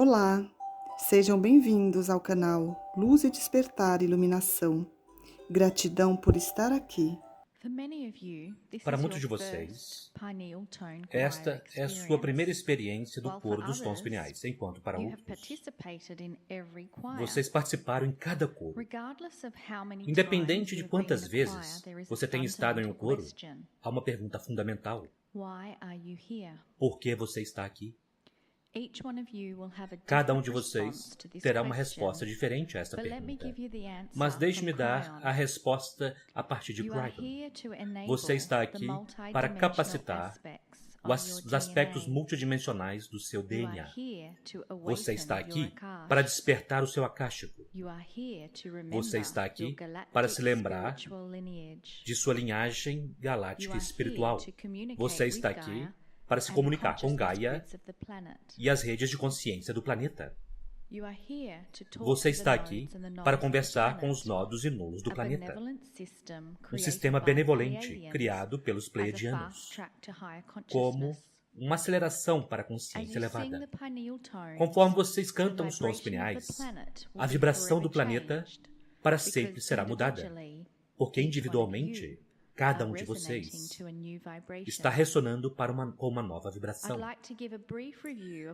Olá, sejam bem-vindos ao canal Luz e Despertar Iluminação. Gratidão por estar aqui. Para muitos de vocês, esta é a sua primeira experiência do coro dos tons pineais, enquanto para outros, vocês participaram em cada coro. Independente de quantas vezes você tenha estado em um coro, há uma pergunta fundamental. Por que você está aqui? Cada um de vocês terá uma resposta diferente a esta pergunta. Mas deixe-me dar a resposta a partir de Cryon. Você está aqui para capacitar os aspectos multidimensionais do seu DNA. Você está aqui para despertar o seu akáshico. Você está aqui para se lembrar de sua linhagem galáctica e espiritual. Você está aqui para se comunicar com Gaia e as redes de consciência do planeta. Você está aqui para conversar com os nodos e nulos do planeta. Um sistema benevolente criado pelos Pleiadianos, como uma aceleração para a consciência elevada. Conforme vocês cantam os tons pineais, a vibração do planeta para sempre será mudada, porque individualmente, cada um de vocês está ressonando com uma nova vibração.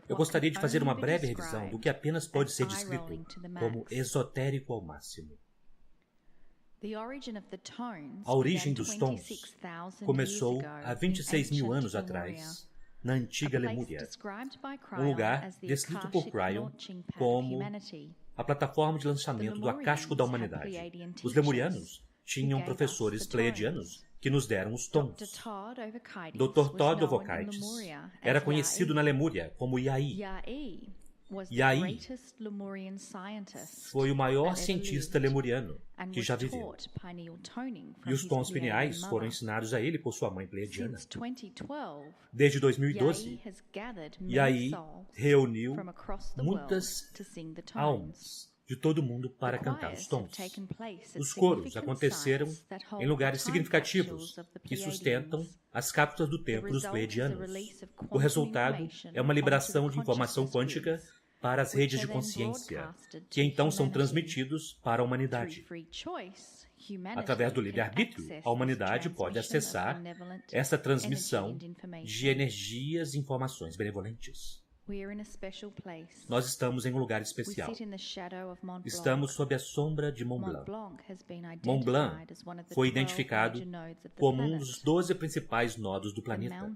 Eu gostaria de fazer uma breve revisão do que apenas pode ser descrito como esotérico ao máximo. A origem dos tons começou há 26 mil anos atrás, na antiga Lemúria, um lugar descrito por Cryon como a plataforma de lançamento do akáshico da humanidade. Os lemurianos tinham professores pleiadianos que nos deram os tons. Dr. Todd Ovokaites era conhecido na Lemúria como Iai. Iai foi o maior cientista lemuriano que já viveu. E os tons pineais foram ensinados a ele por sua mãe pleiadiana. Desde 2012, Iai reuniu muitas almas de todo mundo para cantar os tons. Os coros aconteceram em lugares significativos que sustentam as cápsulas do templo dos Pleiadianos. O resultado é uma liberação de informação quântica para as redes de consciência, que então são transmitidos para a humanidade. Através do livre-arbítrio, a humanidade pode acessar essa transmissão de energias e informações benevolentes. Nós estamos em um lugar especial. Estamos sob a sombra de Mont Blanc. Mont Blanc foi identificado como um dos 12 principais nodos do planeta.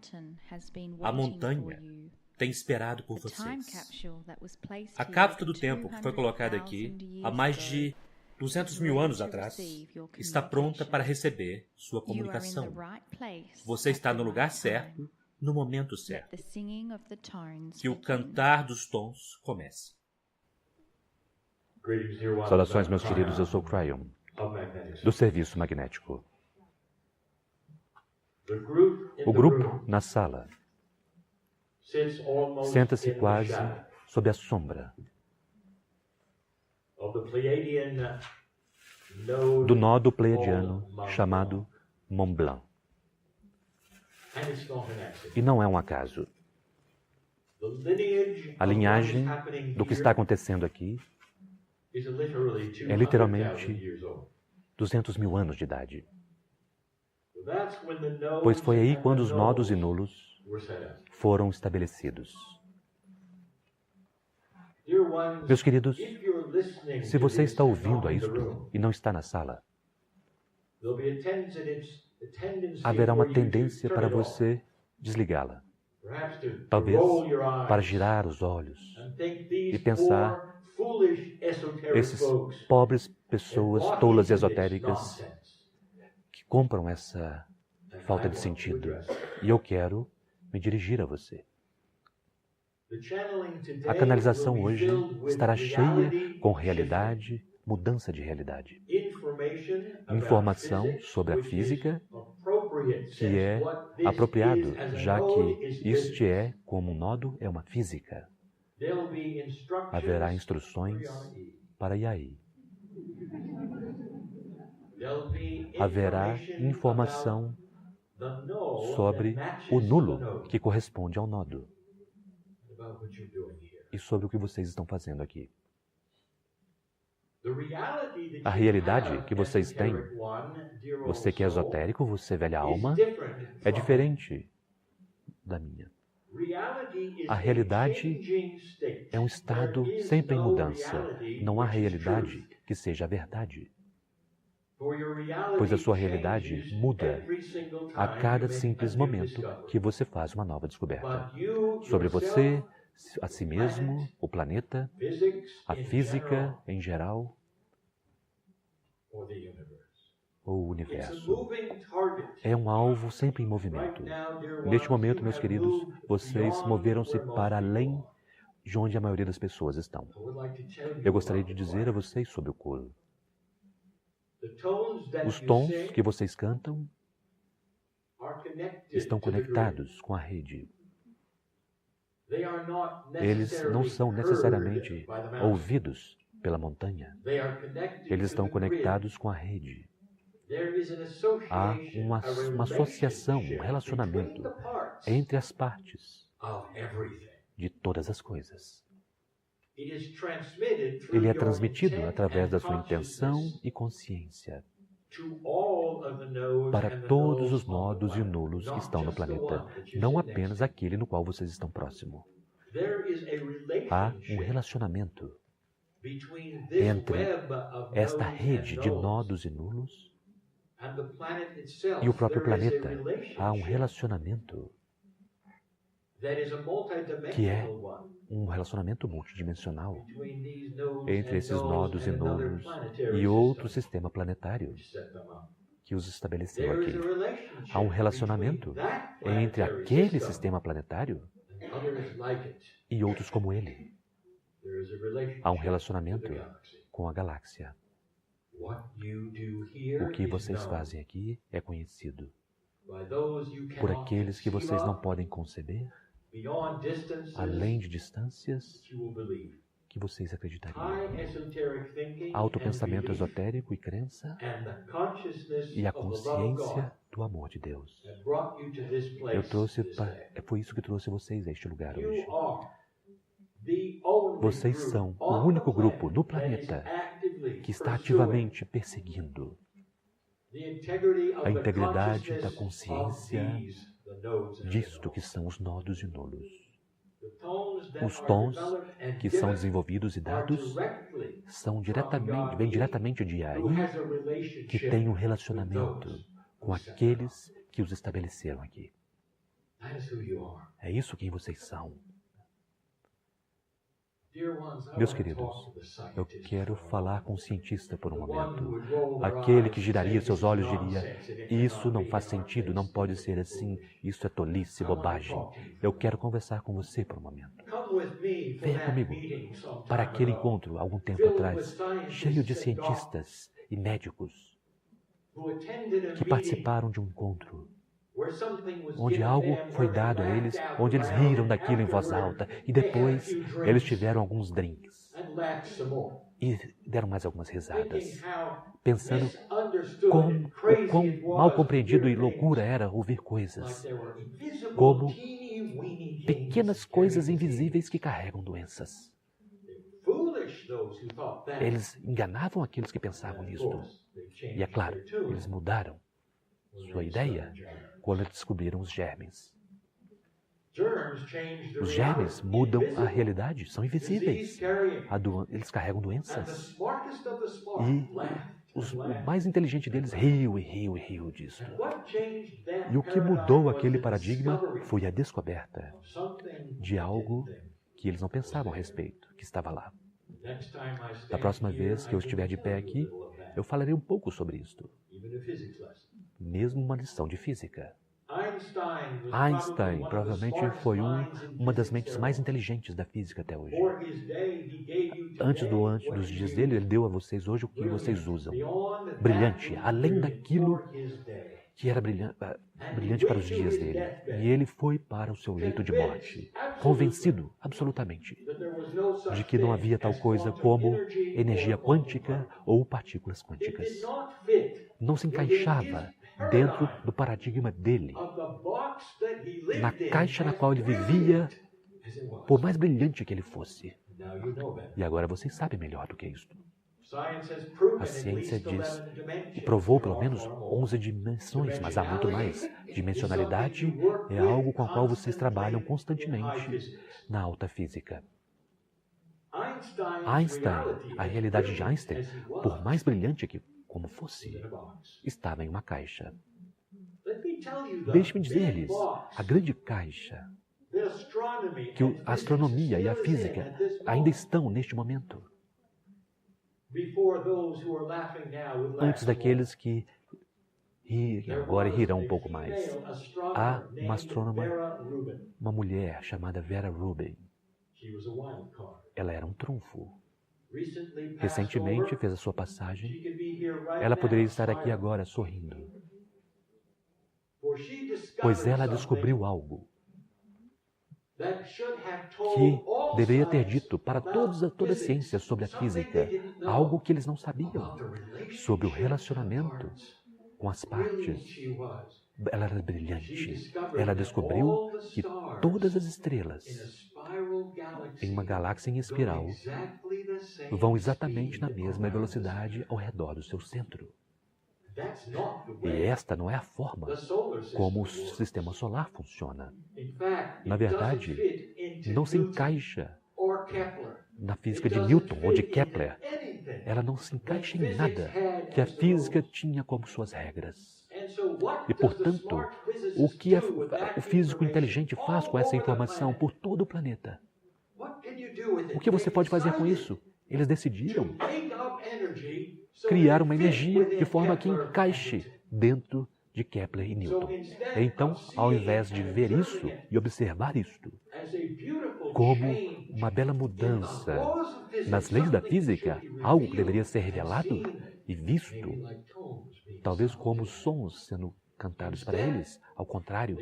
A montanha tem esperado por vocês. A cápsula do tempo que foi colocada aqui há mais de 200 mil anos atrás está pronta para receber sua comunicação. Você está no lugar certo, no momento certo. Que o cantar dos tons comece. Saudações, meus queridos, eu sou Cryon, do Serviço Magnético. O grupo na sala senta-se quase sob a sombra do nodo pleiadiano chamado Mont Blanc. E não é um acaso. A linhagem do que está acontecendo aqui é literalmente 200 mil anos de idade. Pois foi aí quando os nodos e nulos foram estabelecidos. Meus queridos, se você está ouvindo a isto e não está na sala, haverá uma tendência para você desligá-la. Talvez para girar os olhos e pensar, esses pobres pessoas tolas e esotéricas que compram essa falta de sentido. E eu quero me dirigir a você. A canalização hoje estará cheia com realidade, mudança de realidade. Informação sobre a física, que é apropriado, já que este é, como um nodo, é uma física. Haverá instruções para Iai. Haverá informação sobre o nulo que corresponde ao nodo. e sobre o que vocês estão fazendo aqui. A realidade que vocês têm, você que é esotérico, você velha alma, é diferente da minha. A realidade é um estado sempre em mudança. Não há realidade que seja a verdade. Pois a sua realidade muda a cada simples momento que você faz uma nova descoberta. Sobre você, a si mesmo, o planeta, a física em geral, ou o universo. É um alvo sempre em movimento. Neste momento, meus queridos, vocês moveram-se para além de onde a maioria das pessoas estão. Eu gostaria de dizer a vocês sobre o coro. Os tons que vocês cantam estão conectados com a rede. Eles não são necessariamente ouvidos pela montanha. Eles estão conectados com a rede. Há uma associação, um relacionamento entre as partes de todas as coisas. Ele é transmitido através da sua intenção e consciência para todos os nodos e nulos que estão no planeta, não apenas aquele no qual vocês estão próximos. Há um relacionamento entre esta rede de nodos e nulos e o próprio planeta. Há um relacionamento que é um relacionamento multidimensional entre esses nodos e nulos e outro sistema planetário que os estabeleceu aqui. Há um relacionamento entre aquele sistema planetário e outros como ele. Há um relacionamento com a galáxia. O que vocês fazem aqui é conhecido por aqueles que vocês não podem conceber, além de distâncias, que vocês acreditariam. Autopensamento esotérico e crença e a consciência do amor de Deus. Foi isso que trouxe vocês a este lugar hoje. Vocês são o único grupo no planeta que está ativamente perseguindo a integridade da consciência disto que são os nodos e nulos. Os tons que são desenvolvidos e dados vêm diretamente de aí, que tem um relacionamento com aqueles que os estabeleceram aqui. É isso quem vocês são. Meus queridos, eu quero falar com um cientista por um momento. Aquele que giraria seus olhos diria, isso não faz sentido, não pode ser assim, isso é tolice, bobagem. Eu quero conversar com você por um momento. Venha comigo para aquele encontro, algum tempo atrás, cheio de cientistas e médicos que participaram de um encontro onde algo foi dado a eles, onde eles riram daquilo em voz alta e depois eles tiveram alguns drinks e deram mais algumas risadas, pensando quão mal compreendido e loucura era ouvir coisas como pequenas coisas invisíveis que carregam doenças. Eles enganavam aqueles que pensavam nisto. E é claro, eles mudaram sua ideia quando descobriram os germes. Os germes mudam a realidade, são invisíveis. Eles carregam doenças. E o mais inteligente deles riu disso. E o que mudou aquele paradigma foi a descoberta de algo que eles não pensavam a respeito, que estava lá. Da próxima vez que eu estiver de pé aqui, eu falarei um pouco sobre isto. Mesmo uma lição de física. Einstein provavelmente foi uma das mentes mais inteligentes da física até hoje. Antes dos dias dele, ele deu a vocês hoje o que vocês usam. Brilhante, além daquilo que era brilhante para os dias dele. E ele foi para o seu leito de morte, convencido absolutamente de que não havia tal coisa como energia quântica ou partículas quânticas. Não se encaixava dentro do paradigma dele, na caixa na qual ele vivia por mais brilhante que ele fosse. E agora vocês sabem melhor do que isso. A ciência diz e provou pelo menos 11 dimensões, mas há muito mais. Dimensionalidade é algo com o qual vocês trabalham constantemente na alta física. Einstein, a realidade de Einstein, por mais brilhante que como fosse, estava em uma caixa. Deixe-me dizer-lhes, a grande caixa, que a astronomia e a física ainda estão neste momento. Antes daqueles que agora rirão um pouco mais. Há uma astrônoma, uma mulher chamada Vera Rubin. Ela era um trunfo. Recentemente fez a sua passagem. Ela poderia estar aqui agora sorrindo. Pois ela descobriu algo que deveria ter dito para toda a ciência sobre a física, algo que eles não sabiam, sobre o relacionamento com as partes. Ela era brilhante. Ela descobriu que todas as estrelas em uma galáxia em espiral vão exatamente na mesma velocidade ao redor do seu centro. E esta não é a forma como o sistema solar funciona. Na verdade, não se encaixa na física de Newton ou de Kepler. Ela não se encaixa em nada que a física tinha como suas regras. E, portanto, o que o físico inteligente faz com essa informação por todo o planeta? O que você pode fazer com isso? Eles decidiram criar uma energia de forma que encaixe dentro de Kepler e Newton. Então, ao invés de ver isso e observar isto como uma bela mudança nas leis da física, algo que deveria ser revelado e visto, talvez como sons sendo cantados para eles, ao contrário,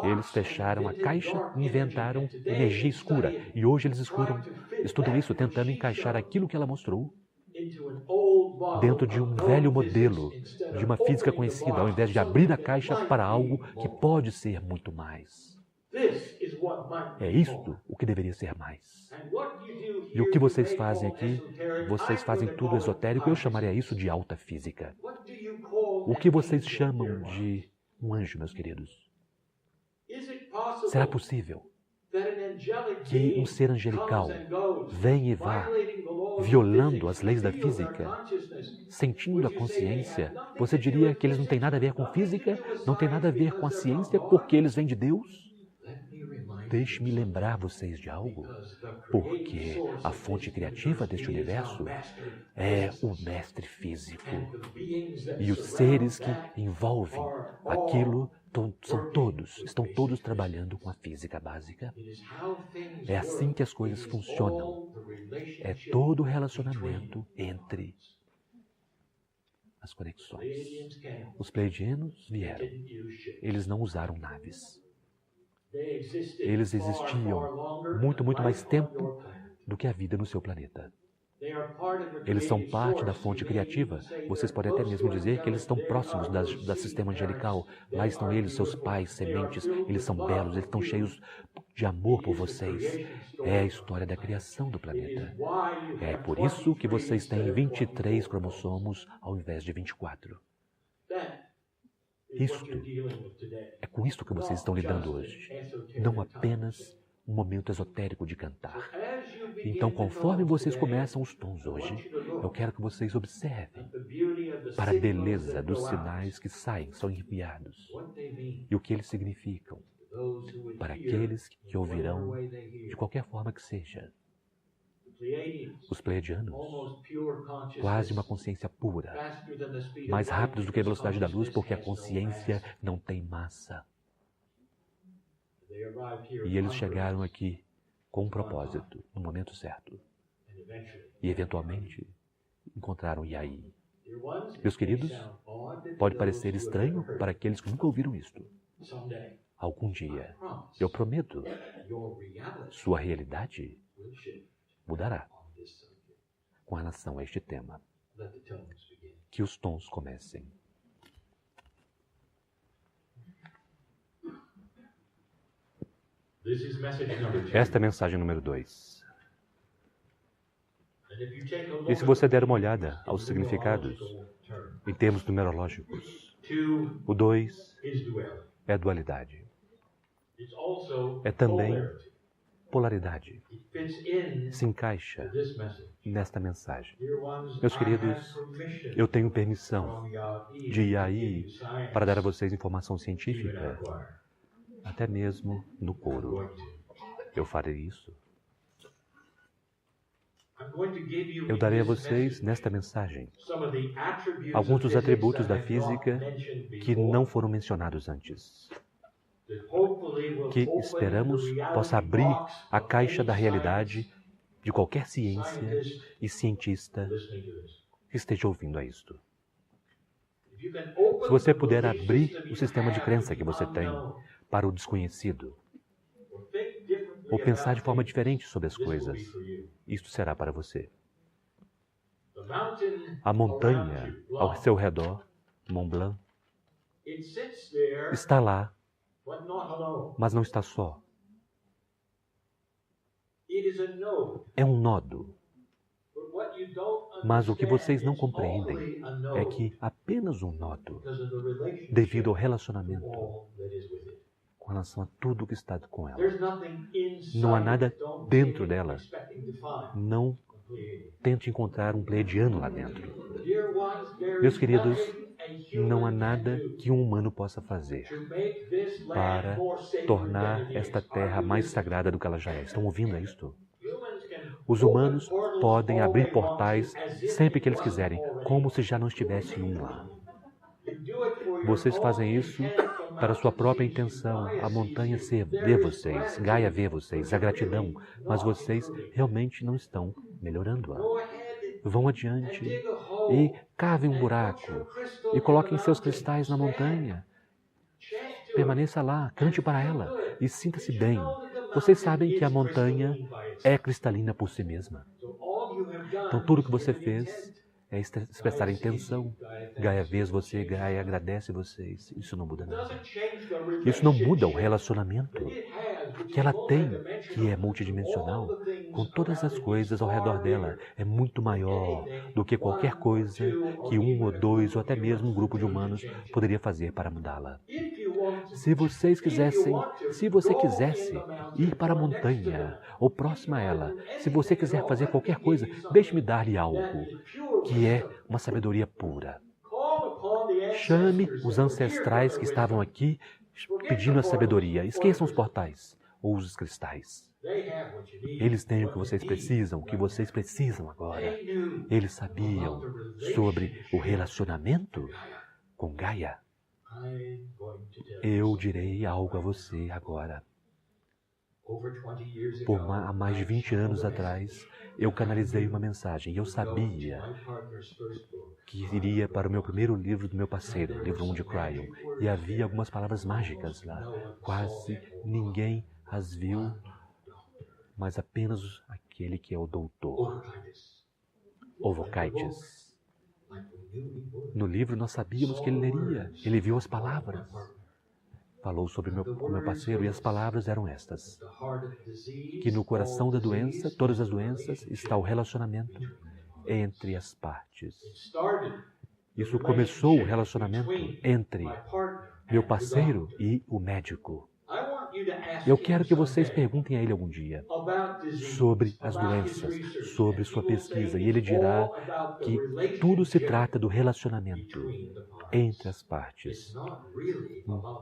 eles fecharam a caixa e inventaram energia escura. E hoje eles estudam isso, tentando encaixar aquilo que ela mostrou dentro de um velho modelo de uma física conhecida, ao invés de abrir a caixa para algo que pode ser muito mais. É isto o que deveria ser mais. E o que vocês fazem aqui, vocês fazem tudo esotérico, eu chamaria isso de alta física. O que vocês chamam de um anjo, meus queridos? Será possível que um ser angelical venha e vá violando as leis da física, sentindo a consciência? Você diria que eles não têm nada a ver com física, não tem nada a ver com a ciência, porque eles vêm de Deus? Deixe-me lembrar vocês de algo, porque a fonte criativa deste universo é o mestre físico. E os seres que envolvem aquilo estão todos trabalhando com a física básica. É assim que as coisas funcionam. É todo o relacionamento entre as conexões. Os pleiadianos vieram. Eles não usaram naves. Eles existiam muito mais tempo do que a vida no seu planeta. Eles são parte da fonte criativa. Vocês podem até mesmo dizer que eles estão próximos do sistema angelical. Lá estão eles, seus pais, sementes. Eles são belos, eles estão cheios de amor por vocês. É a história da criação do planeta. É por isso que vocês têm 23 cromossomos ao invés de 24. É com isto que vocês estão lidando hoje. Não apenas um momento esotérico de cantar. Então, conforme vocês começam os tons hoje, eu quero que vocês observem para a beleza dos sinais que são enviados e o que eles significam para aqueles que ouvirão de qualquer forma que seja. Os pleiadianos, quase uma consciência pura, mais rápidos do que a velocidade da luz, porque a consciência não tem massa. E eles chegaram aqui com um propósito, no momento certo. E, eventualmente, encontraram Yai. Meus queridos, pode parecer estranho para aqueles que nunca ouviram isto. Algum dia, eu prometo, sua realidade mudará com relação a este tema. Que os tons comecem. Esta é a mensagem número 2. E se você der uma olhada aos significados, em termos numerológicos, o 2 é dualidade. É também polaridade. Se encaixa nesta mensagem. Meus queridos, eu tenho permissão de ir aí para dar a vocês informação científica, até mesmo no coro. Eu farei isso. Eu darei a vocês, nesta mensagem, alguns dos atributos da física que não foram mencionados antes, que esperamos possa abrir a caixa da realidade de qualquer ciência e cientista que esteja ouvindo a isto. Se você puder abrir o sistema de crença que você tem para o desconhecido, ou pensar de forma diferente sobre as coisas, isto será para você. A montanha ao seu redor, Mont Blanc, está lá, mas não está só. É um nodo. Mas o que vocês não compreendem é que apenas um nodo, devido ao relacionamento com relação a tudo o que está com ela. Não há nada dentro dela. Não tente encontrar um pleiadiano lá dentro. Meus queridos, não há nada que um humano possa fazer para tornar esta terra mais sagrada do que ela já é. Estão ouvindo isto? Os humanos podem abrir portais sempre que eles quiserem, como se já não estivesse um lá. Vocês fazem isso para sua própria intenção. A montanha vê vocês, Gaia vê vocês, a gratidão, mas vocês realmente não estão melhorando-a. Vão adiante e cavem um buraco e coloquem seus cristais na montanha. Permaneça lá, cante para ela e sinta-se bem. Vocês sabem que a montanha é cristalina por si mesma. Então tudo que você fez é expressar a intenção. Gaia vê você, Gaia agradece vocês. Isso não muda nada. Isso não muda o relacionamento que ela tem, que é multidimensional, com todas as coisas ao redor dela. É muito maior do que qualquer coisa que um ou dois, ou até mesmo um grupo de humanos poderia fazer para mudá-la. Se você quisesse ir para a montanha ou próxima a ela, se você quiser fazer qualquer coisa, deixe-me dar-lhe algo que é uma sabedoria pura. Chame os ancestrais que estavam aqui pedindo a sabedoria. Esqueçam os portais ou os cristais. Eles têm o que vocês precisam agora. Eles sabiam sobre o relacionamento com Gaia. Eu direi algo a você agora. Há mais de 20 anos atrás, eu canalizei uma mensagem e eu sabia que iria para o meu primeiro livro do meu parceiro, livro 1 de Cryon, e havia algumas palavras mágicas lá. Quase ninguém as viu, mas apenas aquele que é o doutor, Ovokaites. No livro nós sabíamos que ele leria, ele viu as palavras. Falou sobre o meu parceiro e as palavras eram estas: que no coração da doença, todas as doenças, está o relacionamento entre as partes. Isso começou o relacionamento entre meu parceiro e o médico. Eu quero que vocês perguntem a ele algum dia sobre as doenças, sobre sua pesquisa, e ele dirá que tudo se trata do relacionamento entre as partes.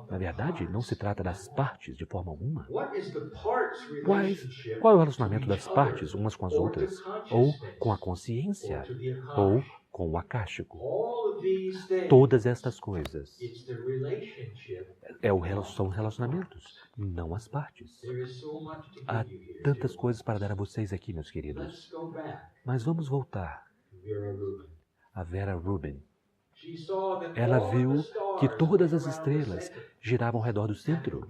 Na verdade, não se trata das partes de forma alguma. Qual é o relacionamento das partes umas com as outras? Ou com a consciência? Ou com o akáshico? Todas estas coisas são relacionamentos, não as partes. Há tantas coisas para dar a vocês aqui, meus queridos. Mas vamos voltar a Vera Rubin. Ela viu que todas as estrelas giravam ao redor do centro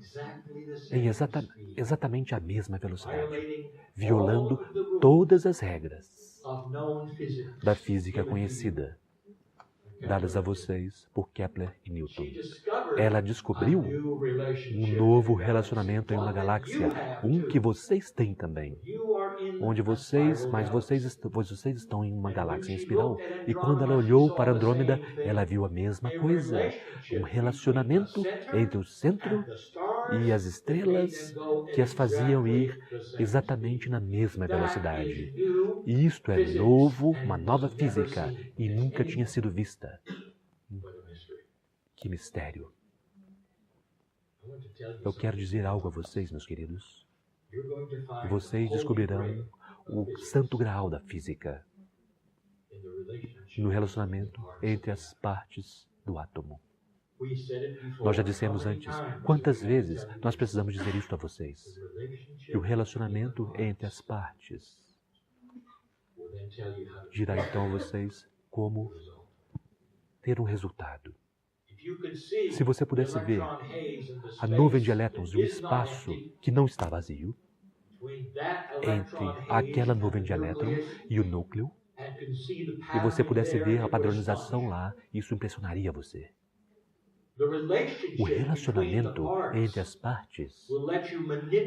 em exatamente a mesma velocidade, violando todas as regras da física conhecida. dadas a vocês por Kepler e Newton. Ela descobriu um novo relacionamento em uma galáxia, um que vocês têm também. Onde vocês estão em uma galáxia em espiral. E quando ela olhou para Andrômeda, ela viu a mesma coisa. Um relacionamento entre o centro e as estrelas que as faziam ir exatamente na mesma velocidade. E isto é novo, uma nova física, e nunca tinha sido vista. Que mistério. Eu quero dizer algo a vocês, meus queridos. Vocês descobrirão o santo graal da física no relacionamento entre as partes do átomo. Nós já dissemos antes, quantas vezes nós precisamos dizer isto a vocês? Que o relacionamento entre as partes dirá então a vocês como ter um resultado. Se você pudesse ver a nuvem de elétrons e o espaço que não está vazio, entre aquela nuvem de elétrons e o núcleo, e você pudesse ver a padronização lá, isso impressionaria você. O relacionamento entre as partes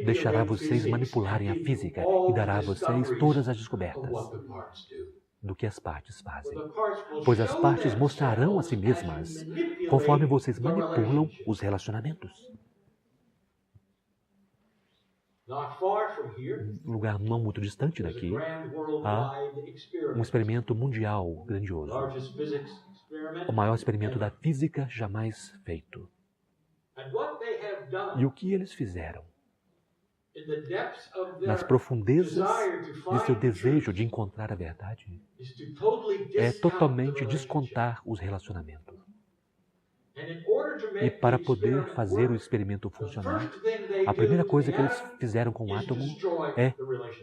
deixará vocês manipularem a física e dará a vocês todas as descobertas do que as partes fazem. Pois as partes mostrarão a si mesmas conforme vocês manipulam os relacionamentos. Um lugar não muito distante daqui, há um experimento mundial grandioso. O maior experimento da física jamais feito. E o que eles fizeram? Nas profundezas de seu desejo de encontrar a verdade, é totalmente descontar os relacionamentos. E para poder fazer o experimento funcionar, a primeira coisa que eles fizeram com o átomo é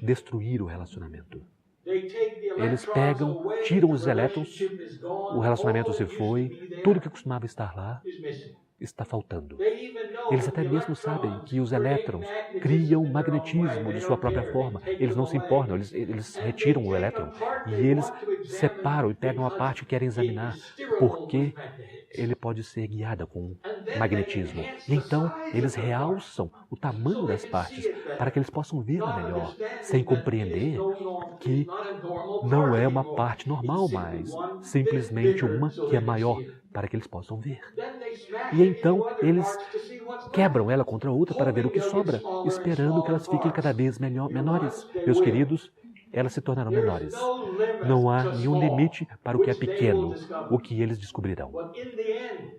destruir o relacionamento. Eles pegam, tiram os elétrons, o relacionamento se foi, tudo que costumava estar lá está faltando. Eles até mesmo sabem que os elétrons criam magnetismo de sua própria forma. Eles não se importam, eles retiram o elétron e eles separam e pegam a parte que querem examinar, porque ele pode ser guiado com magnetismo. E então eles realçam o tamanho das partes para que eles possam vê-la melhor, sem compreender que não é uma parte normal, mas simplesmente uma que é maior, para que eles possam ver. E então eles quebram ela contra a outra para ver o que sobra, esperando que elas fiquem cada vez menores. Meus queridos, elas se tornarão menores. Não há nenhum limite para o que é pequeno, o que eles descobrirão.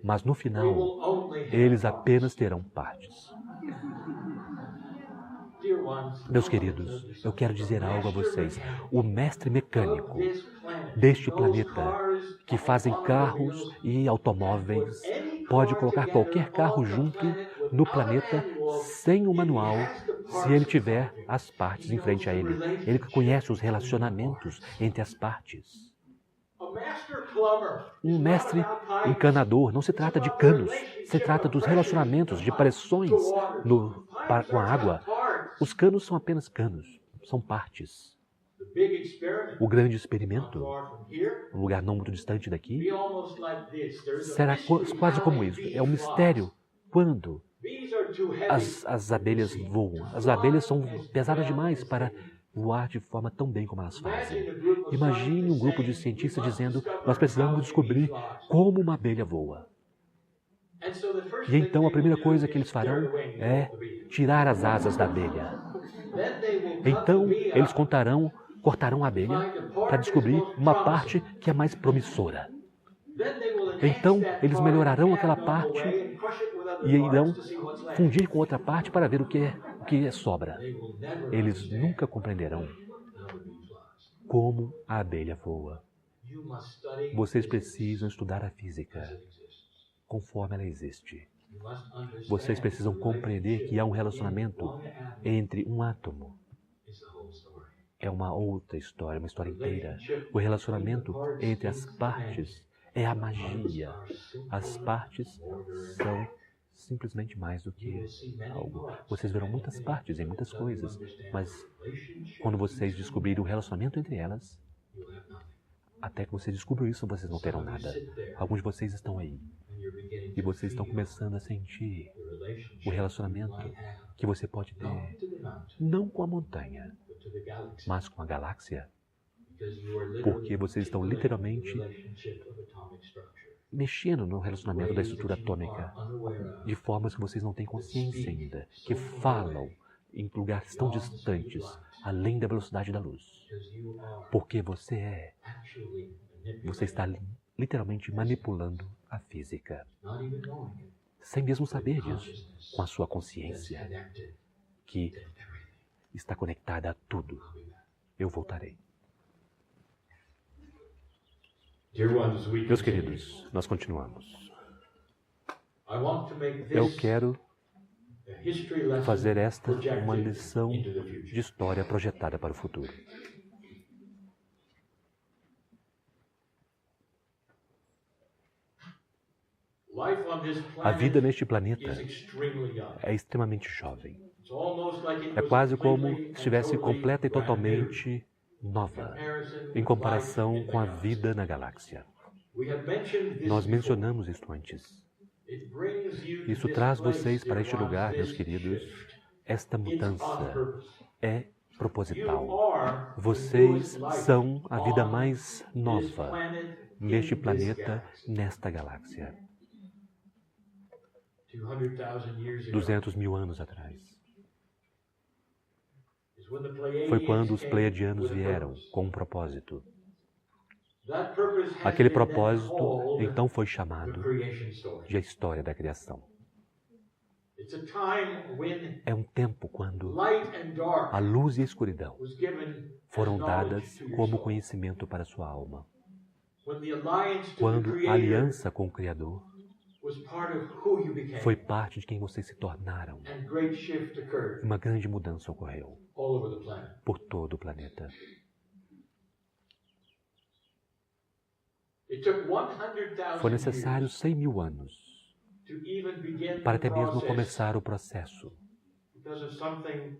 Mas no final, eles apenas terão partes. Meus queridos, eu quero dizer algo a vocês. O mestre mecânico deste planeta, que fazem carros e automóveis, pode colocar qualquer carro junto no planeta sem o manual, se ele tiver as partes em frente a ele. Ele conhece os relacionamentos entre as partes. Um mestre encanador não se trata de canos, se trata dos relacionamentos, de pressões com a água. Os canos são apenas canos, são partes. O grande experimento, um lugar não muito distante daqui, será quase como isso. É um mistério. Quando as abelhas voam, as abelhas são pesadas demais para voar de forma tão bem como elas fazem. Imagine um grupo de cientistas dizendo: nós precisamos descobrir como uma abelha voa. E então a primeira coisa que eles farão é tirar as asas da abelha. Então eles cortarão a abelha para descobrir uma parte que é mais promissora. Então eles melhorarão aquela parte e irão fundir com outra parte para ver o que sobra. Eles nunca compreenderão como a abelha voa. Vocês precisam estudar a física conforme ela existe. Vocês precisam compreender que há um relacionamento entre um átomo. É uma outra história, uma história inteira. O relacionamento entre as partes é a magia. As partes são simplesmente mais do que algo. Vocês verão muitas partes em muitas coisas, mas quando vocês descobrirem o relacionamento entre elas, Até que vocês descubram isso, vocês não terão nada. Alguns de vocês estão aí. E vocês estão começando a sentir o relacionamento que você pode ter, não com a montanha, mas com a galáxia. Porque vocês estão literalmente mexendo no relacionamento da estrutura atômica de formas que vocês não têm consciência ainda, que falam em lugares tão distantes, além da velocidade da luz. Porque você está literalmente manipulando a física, sem mesmo saber disso, com a sua consciência, que está conectada a tudo. Eu voltarei. Meus queridos, nós continuamos. Eu quero fazer esta uma lição de história projetada para o futuro. A vida neste planeta é extremamente jovem. É quase como se estivesse completa e totalmente nova, em comparação com a vida na galáxia. Nós mencionamos isso antes. Isso traz vocês para este lugar, meus queridos. Esta mudança é proposital. Vocês são a vida mais nova neste planeta, nesta galáxia. 200 mil anos atrás. Foi quando os pleiadianos vieram com um propósito. Aquele propósito, então, foi chamado de a história da criação. É um tempo quando a luz e a escuridão foram dadas como conhecimento para a sua alma. Quando a aliança com o Criador foi parte de quem vocês se tornaram. Uma grande mudança ocorreu por todo o planeta. Foi necessário 100 mil anos para até mesmo começar o processo,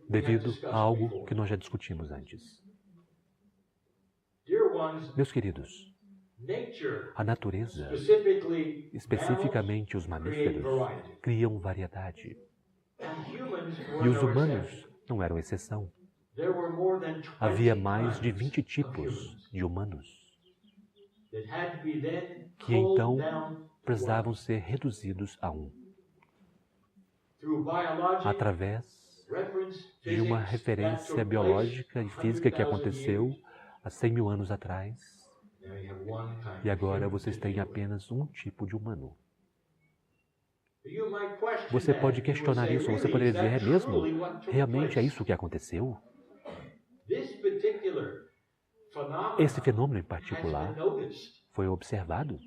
devido a algo que nós já discutimos antes. Meus queridos, a natureza, especificamente os mamíferos, criam variedade. E os humanos não eram exceção. Havia mais de 20 tipos de humanos que então precisavam ser reduzidos a um. Através de uma referência biológica e física que aconteceu há 100 mil anos atrás, e agora vocês têm apenas um tipo de humano. Você pode questionar isso, você poderia dizer, é mesmo? Realmente é isso que aconteceu? Esse fenômeno em particular foi observado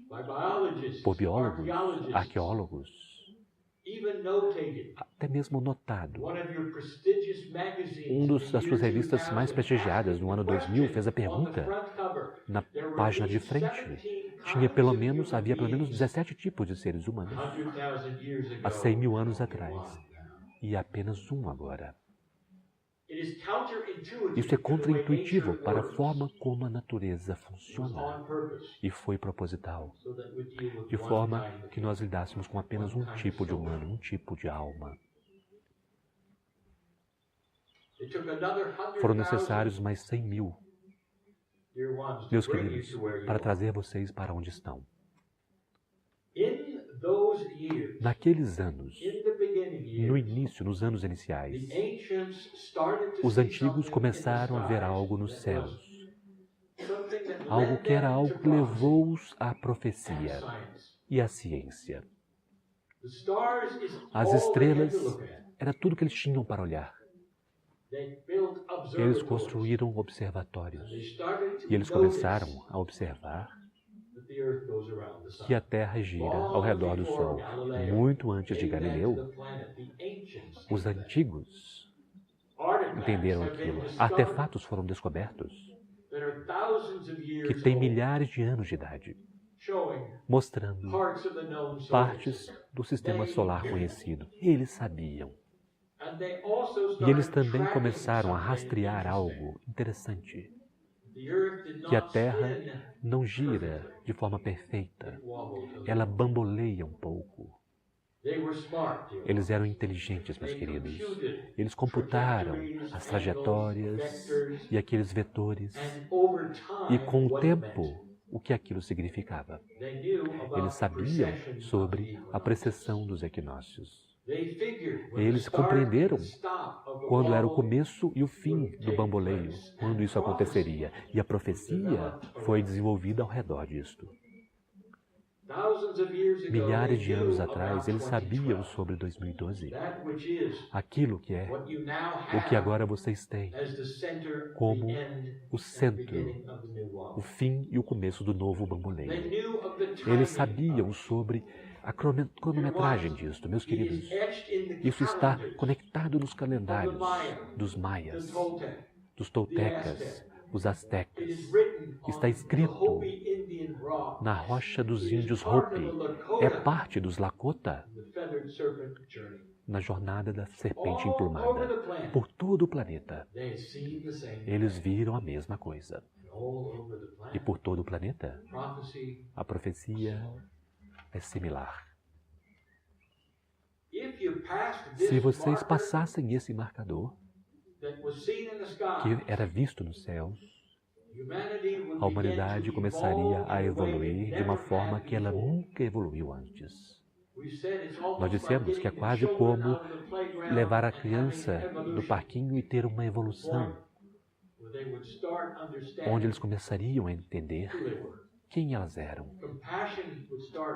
por biólogos, arqueólogos, até mesmo notado. Das suas revistas mais prestigiadas no ano 2000 fez a pergunta na página de frente. Havia pelo menos 17 tipos de seres humanos há 100 mil anos atrás e apenas um agora. Isso é contraintuitivo para a forma como a natureza funciona e foi proposital, de forma que nós lidássemos com apenas um tipo de humano, um tipo de alma. Foram necessários mais 100 mil, meus queridos, para trazer vocês para onde estão. Naqueles anos, no início, nos anos iniciais, os antigos começaram a ver algo nos céus. Algo que era algo que levou-os à profecia e à ciência. As estrelas era tudo que eles tinham para olhar. Eles construíram observatórios e eles começaram a observar que a Terra gira ao redor do Sol. Muito antes de Galileu, os antigos entenderam aquilo. Artefatos foram descobertos que têm milhares de anos de idade, mostrando partes do sistema solar conhecido. Eles sabiam. E eles também começaram a rastrear algo interessante. que a Terra não gira de forma perfeita. Ela bamboleia um pouco. Eles eram inteligentes, meus queridos. Eles computaram as trajetórias e aqueles vetores e, com o tempo, o que aquilo significava. Eles sabiam sobre a precessão dos equinócios. Eles compreenderam quando era o começo e o fim do bamboleio, quando isso aconteceria. E a profecia foi desenvolvida ao redor disto. Milhares de anos atrás, eles sabiam sobre 2012. Aquilo que é o que agora vocês têm como o centro, o fim e o começo do novo bamboleio. Eles sabiam sobre a cronometragem disto, meus queridos. Isso está conectado nos calendários dos maias, dos toltecas, os astecas. Está escrito na rocha dos índios Hopi. É parte dos Lakota na jornada da serpente emplumada. Por todo o planeta, eles viram a mesma coisa. E por todo o planeta, a profecia é similar. Se vocês passassem esse marcador, que era visto nos céus, a humanidade começaria a evoluir de uma forma que ela nunca evoluiu antes. Nós dissemos que é quase como levar a criança do parquinho e ter uma evolução, onde eles começariam a entender quem elas eram.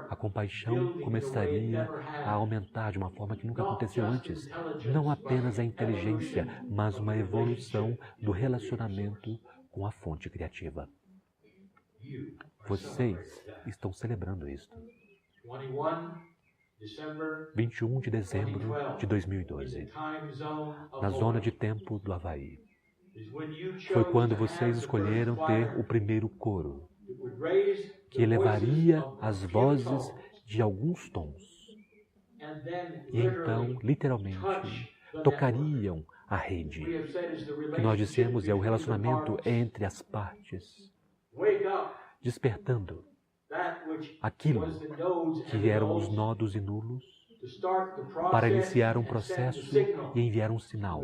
A compaixão começaria a aumentar de uma forma que nunca aconteceu antes. Não apenas a inteligência, mas uma evolução do relacionamento com a fonte criativa. Vocês estão celebrando isto. 21 de dezembro de 2012, na zona de tempo do Havaí. Foi quando vocês escolheram ter o primeiro coro, que elevaria as vozes de alguns tons. E então, literalmente, tocariam a rede, que nós dissemos é o relacionamento entre as partes, despertando aquilo que eram os nodos e nulos para iniciar um processo e enviar um sinal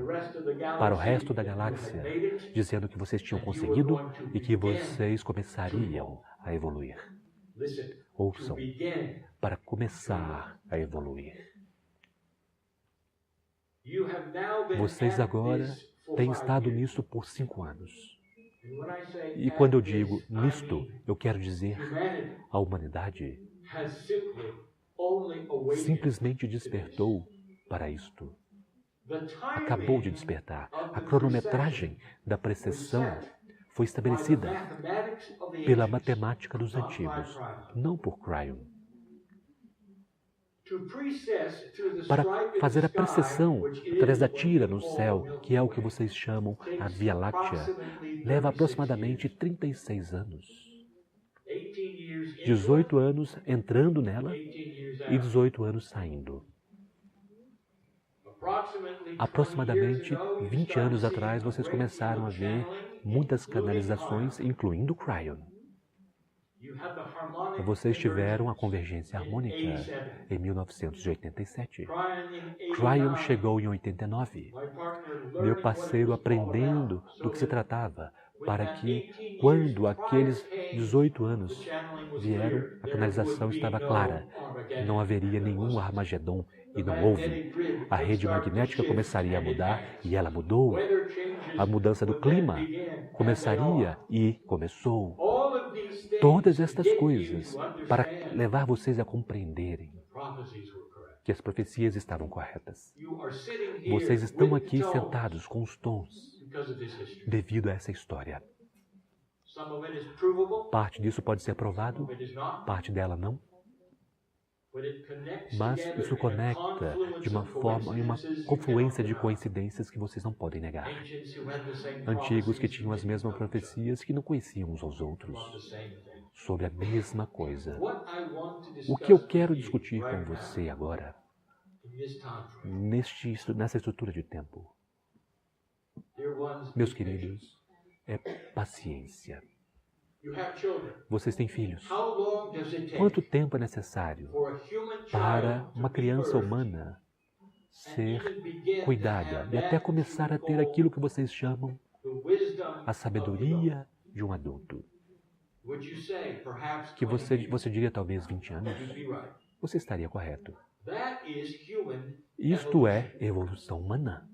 para o resto da galáxia, dizendo que vocês tinham conseguido e que vocês começariam a evoluir. Ouçam, para começar a evoluir. Vocês agora têm estado nisso por 5 anos. E quando eu digo nisto, eu quero dizer a humanidade simplesmente despertou para isto. Acabou de despertar. A cronometragem da precessão foi estabelecida pela matemática dos antigos, não por Cryon. Para fazer a precessão através da tira no céu, que é o que vocês chamam a Via Láctea, leva aproximadamente 36 anos. 18 anos entrando nela e 18 anos saindo. Aproximadamente 20 anos atrás, vocês começaram a ver muitas canalizações, incluindo Cryon. Vocês tiveram a convergência harmônica em 1987. Cryon chegou em 89. Meu parceiro aprendendo do que se tratava, para que, quando aqueles 18 anos vieram, a canalização estava clara. Não haveria nenhum Armagedon, e não houve. A rede magnética começaria a mudar, e ela mudou. A mudança do clima começaria, e começou. Todas estas coisas para levar vocês a compreenderem que as profecias estavam corretas. Vocês estão aqui sentados com os tons devido a essa história. Parte disso pode ser provado, parte dela não. Mas isso conecta de uma forma, em uma confluência de coincidências que vocês não podem negar. Antigos que tinham as mesmas profecias que não conheciam uns aos outros sobre a mesma coisa. O que eu quero discutir com você agora, nessa estrutura de tempo, meus queridos, é paciência. Vocês têm filhos. Quanto tempo é necessário para uma criança humana ser cuidada e até começar a ter aquilo que vocês chamam a sabedoria de um adulto? Que você diria talvez 20 anos? Você estaria correto. Isto é evolução humana.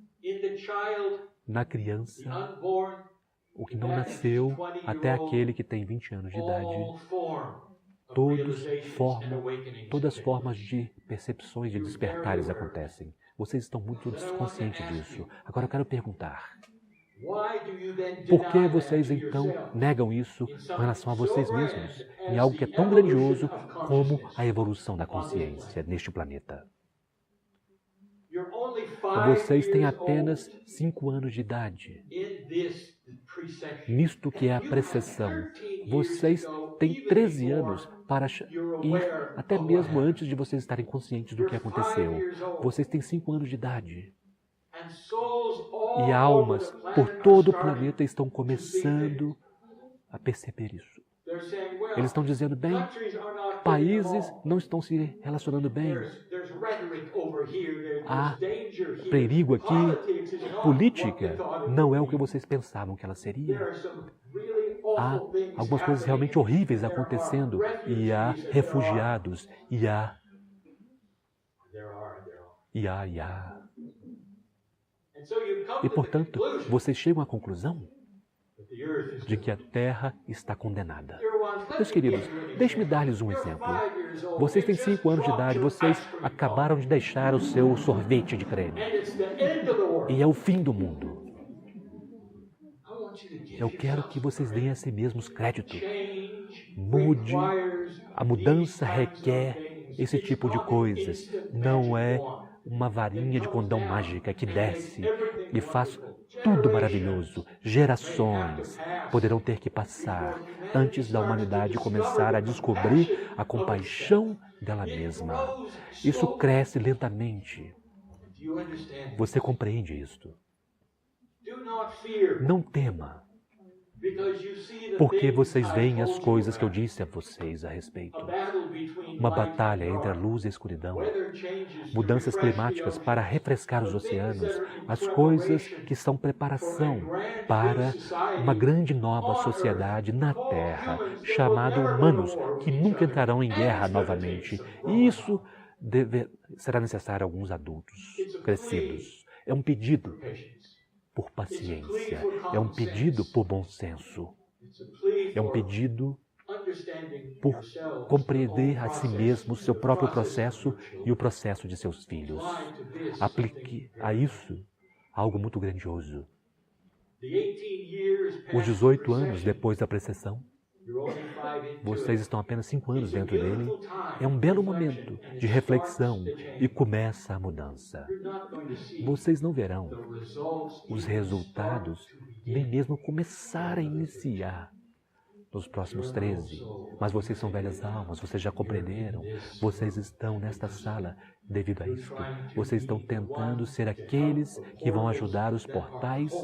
Na criança, o que não nasceu até aquele que tem 20 anos de idade, todas as formas de percepções, de despertares acontecem. Vocês estão muito conscientes disso. Agora eu quero perguntar, por que vocês então negam isso com relação a vocês mesmos, em algo que é tão grandioso como a evolução da consciência neste planeta? Vocês têm apenas 5 anos de idade. Nisto que é a precessão. Vocês têm 13 anos para ir até mesmo antes de vocês estarem conscientes do que aconteceu. Vocês têm 5 anos de idade. E almas por todo o planeta estão começando a perceber isso. Eles estão dizendo, bem, países não estão se relacionando bem. Há perigo aqui. Política não é o que vocês pensavam que ela seria. Há algumas coisas realmente horríveis acontecendo. E há refugiados. E há. E, portanto, vocês chegam à conclusão de que a Terra está condenada. Meus queridos, deixe-me dar-lhes um exemplo. Vocês têm 5 anos de idade, vocês acabaram de deixar o seu sorvete de creme. E é o fim do mundo. Eu quero que vocês deem a si mesmos crédito. Mude. A mudança requer esse tipo de coisas. Não é uma varinha de condão mágica que desce e faz tudo maravilhoso. Gerações poderão ter que passar antes da humanidade começar a descobrir a compaixão dela mesma. Isso cresce lentamente. Você compreende isto? Não tema, porque vocês veem as coisas que eu disse a vocês a respeito. Uma batalha entre a luz e a escuridão, mudanças climáticas para refrescar os oceanos, as coisas que são preparação para uma grande nova sociedade na Terra, chamada humanos, que nunca entrarão em guerra novamente. E isso será necessário a alguns adultos crescidos. É um pedido por paciência, é um pedido por bom senso, é um pedido por compreender a si mesmo o seu próprio processo e o processo de seus filhos. Aplique a isso algo muito grandioso. Os 18 anos depois da precessão, vocês estão apenas 5 anos dentro dele. É um belo momento de reflexão e começa a mudança. Vocês não verão os resultados nem mesmo começar a iniciar nos próximos 13. Mas vocês são velhas almas, vocês já compreenderam. Vocês estão nesta sala devido a isto. Vocês estão tentando ser aqueles que vão ajudar os portais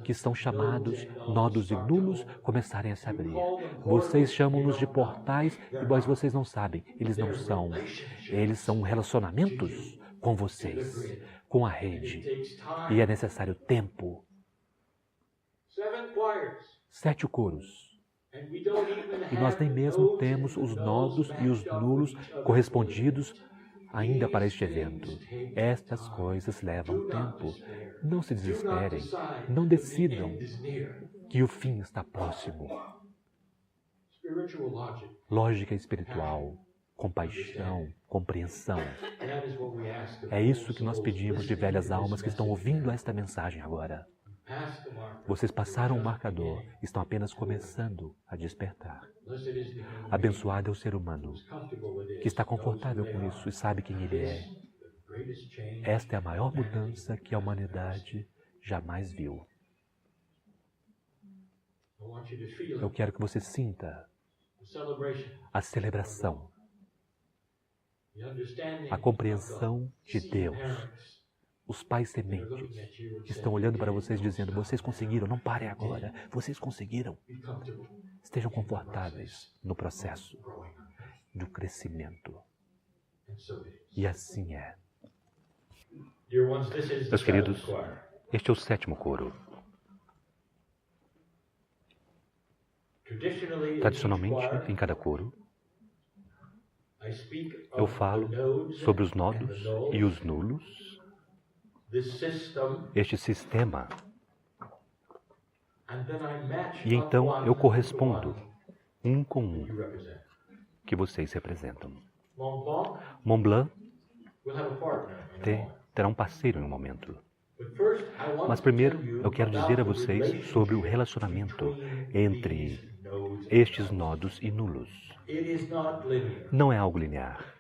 que são chamados nodos e nulos começarem a se abrir. Vocês chamam-nos de portais, mas vocês não sabem. Eles não são. Eles são relacionamentos com vocês, com a rede. E é necessário tempo. 7 coros. E nós nem mesmo temos os nodos e os nulos correspondidos ainda para este evento. Estas coisas levam tempo. Não se desesperem. Não decidam que o fim está próximo. Lógica espiritual, compaixão, compreensão. É isso que nós pedimos de velhas almas que estão ouvindo esta mensagem agora. Vocês passaram o marcador, estão apenas começando a despertar. Abençoado é o ser humano que está confortável com isso e sabe quem ele é. Esta é a maior mudança que a humanidade jamais viu. Eu quero que você sinta a celebração, a compreensão de Deus os pais sementes estão olhando para vocês dizendo, vocês conseguiram, não parem agora, vocês conseguiram. Estejam confortáveis no processo do crescimento. E assim é. Meus queridos, este é o 7º coro. Tradicionalmente, em cada coro, eu falo sobre os nodos e os nulos, este sistema, e então eu correspondo um com um que vocês representam. Mont Blanc terá um parceiro em um momento. Mas primeiro eu quero dizer a vocês sobre o relacionamento entre estes nodos e nulos. Não é algo linear.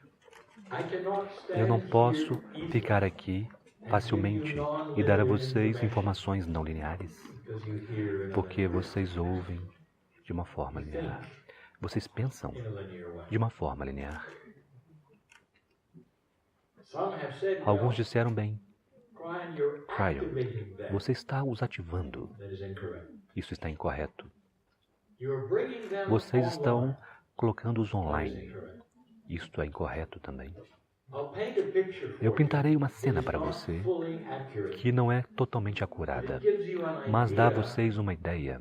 Eu não posso ficar aqui facilmente e dar a vocês informações não lineares, porque vocês ouvem de uma forma linear. Vocês pensam de uma forma linear. Alguns disseram bem, Cryon, você está os ativando. Isso está incorreto. Vocês estão colocando-os online. Isto é incorreto também. Eu pintarei uma cena para você que não é totalmente acurada, mas dá a vocês uma ideia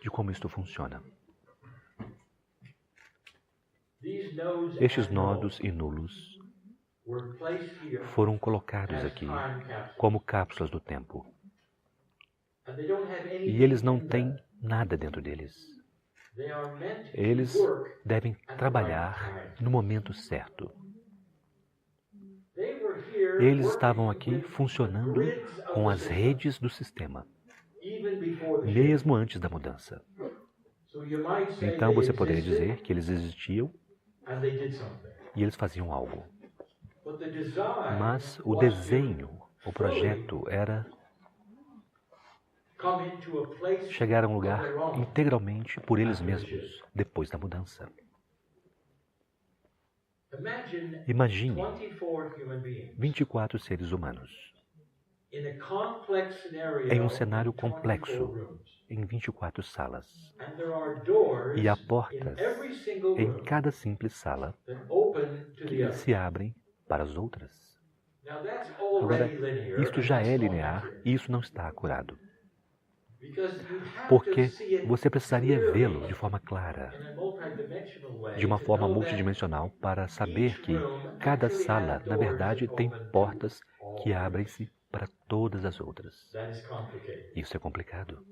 de como isto funciona. Estes nodos e nulos foram colocados aqui como cápsulas do tempo. E eles não têm nada dentro deles. Eles devem trabalhar no momento certo. Eles estavam aqui funcionando com as redes do sistema, mesmo antes da mudança. Então você poderia dizer que eles existiam e eles faziam algo. Mas o desenho, o projeto era chegar a um lugar integralmente por eles mesmos, depois da mudança. Imagine 24 seres humanos em um cenário complexo, em 24 salas. E há portas em cada simples sala que se abrem para as outras. Agora, isto já é linear e isso não está acurado. Porque você precisaria vê-lo de forma clara, de uma forma multidimensional, para saber que cada sala, na verdade, tem portas que abrem-se para todas as outras. Isso é complicado.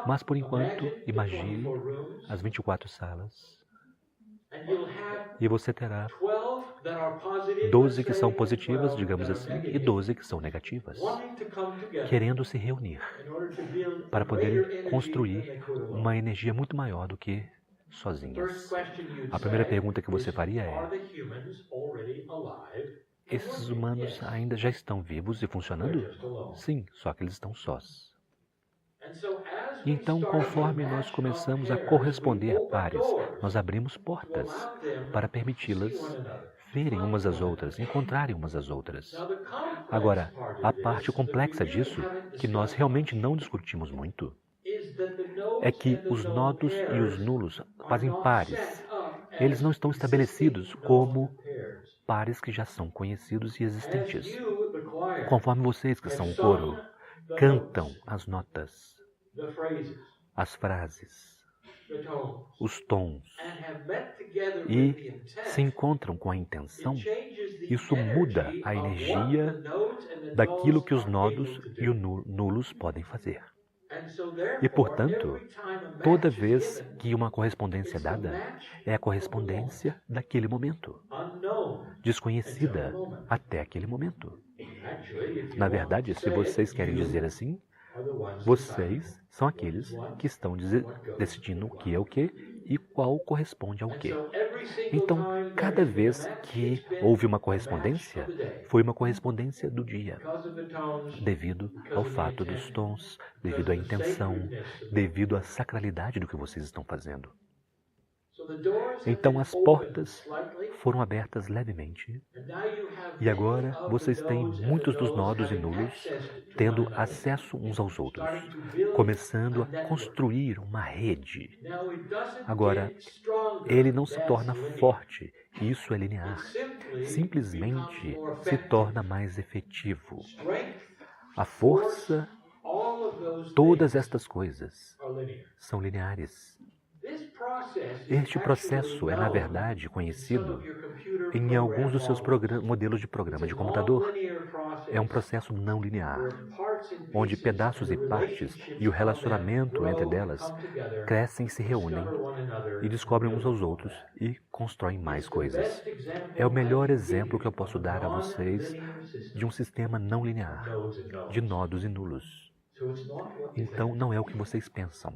Mas, por enquanto, imagine as 24 salas e você terá 12 que são positivas, digamos assim, e 12 que são negativas, querendo se reunir para poderem construir uma energia muito maior do que sozinhas. A primeira pergunta que você faria é: esses humanos ainda já estão vivos e funcionando? Sim, só que eles estão sós. E então, conforme nós começamos a corresponder a pares, nós abrimos portas para permiti-las verem umas às outras, encontrarem umas às outras. Agora, a parte complexa disso, que nós realmente não discutimos muito, é que os nodos e os nulos fazem pares. Eles não estão estabelecidos como pares que já são conhecidos e existentes. Conforme vocês, que são o coro, cantam as notas, as frases, os tons, e se encontram com a intenção, isso muda a energia daquilo que os nodos e os nulos podem fazer. E, portanto, toda vez que uma correspondência é dada, é a correspondência daquele momento, desconhecida até aquele momento. Na verdade, se vocês querem dizer assim, vocês são aqueles que estão decidindo o que é o que e qual corresponde ao que. Então, cada vez que houve uma correspondência, foi uma correspondência do dia, devido ao fato dos tons, devido à intenção, devido à sacralidade do que vocês estão fazendo. Então as portas foram abertas levemente e agora vocês têm muitos dos nodos e nulos tendo acesso uns aos outros, começando a construir uma rede. Agora, ele não se torna forte, isso é linear. Simplesmente se torna mais efetivo. A força, todas estas coisas são lineares. Este processo é, na verdade, conhecido em alguns dos seus modelos de programa de computador. É um processo não linear, onde pedaços e partes e o relacionamento entre delas crescem, se reúnem e descobrem uns aos outros e constroem mais coisas. É o melhor exemplo que eu posso dar a vocês de um sistema não linear, de nodos e nulos. Então, não é o que vocês pensam.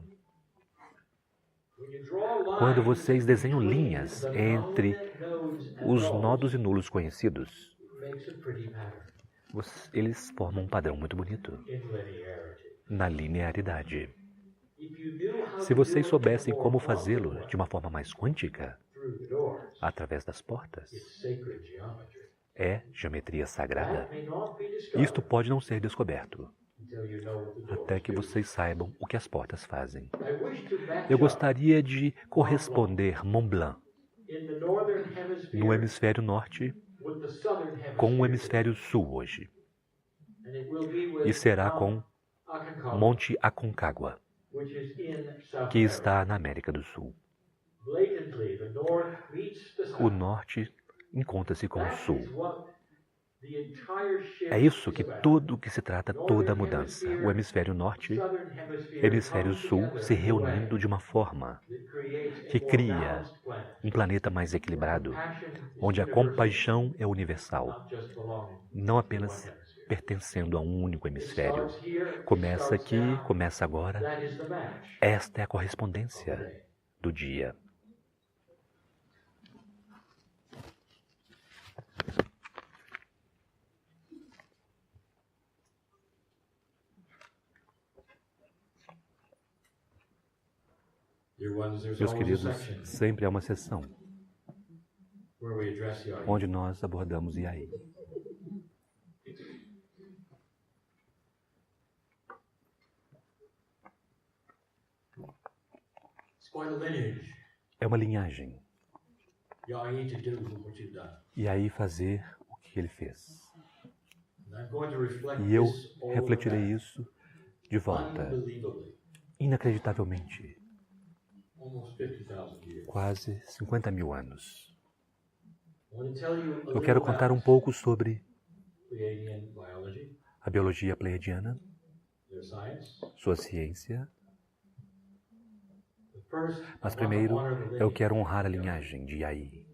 Quando vocês desenham linhas entre os nodos e nulos conhecidos, eles formam um padrão muito bonito na linearidade. Se vocês soubessem como fazê-lo de uma forma mais quântica, através das portas, é geometria sagrada. Isto pode não ser descoberto até que vocês saibam o que as portas fazem. Eu gostaria de corresponder Mont Blanc no hemisfério norte com o hemisfério sul hoje. E será com Monte Aconcagua, que está na América do Sul. O norte encontra-se com o sul. É isso que tudo que se trata, toda a mudança. O hemisfério norte e o hemisfério sul se reunindo de uma forma que cria um planeta mais equilibrado, onde a compaixão é universal, não apenas pertencendo a um único hemisfério. Começa aqui, começa agora. Esta é a correspondência do dia. Meus queridos, sempre há uma sessão onde nós abordamos Yai. É uma linhagem. Yai fazer o que ele fez. E eu refletirei isso de volta. Inacreditavelmente. Quase 50 mil anos. Eu quero contar um pouco sobre a biologia pleiadiana, sua ciência. Mas primeiro, eu quero honrar a linhagem de Yai.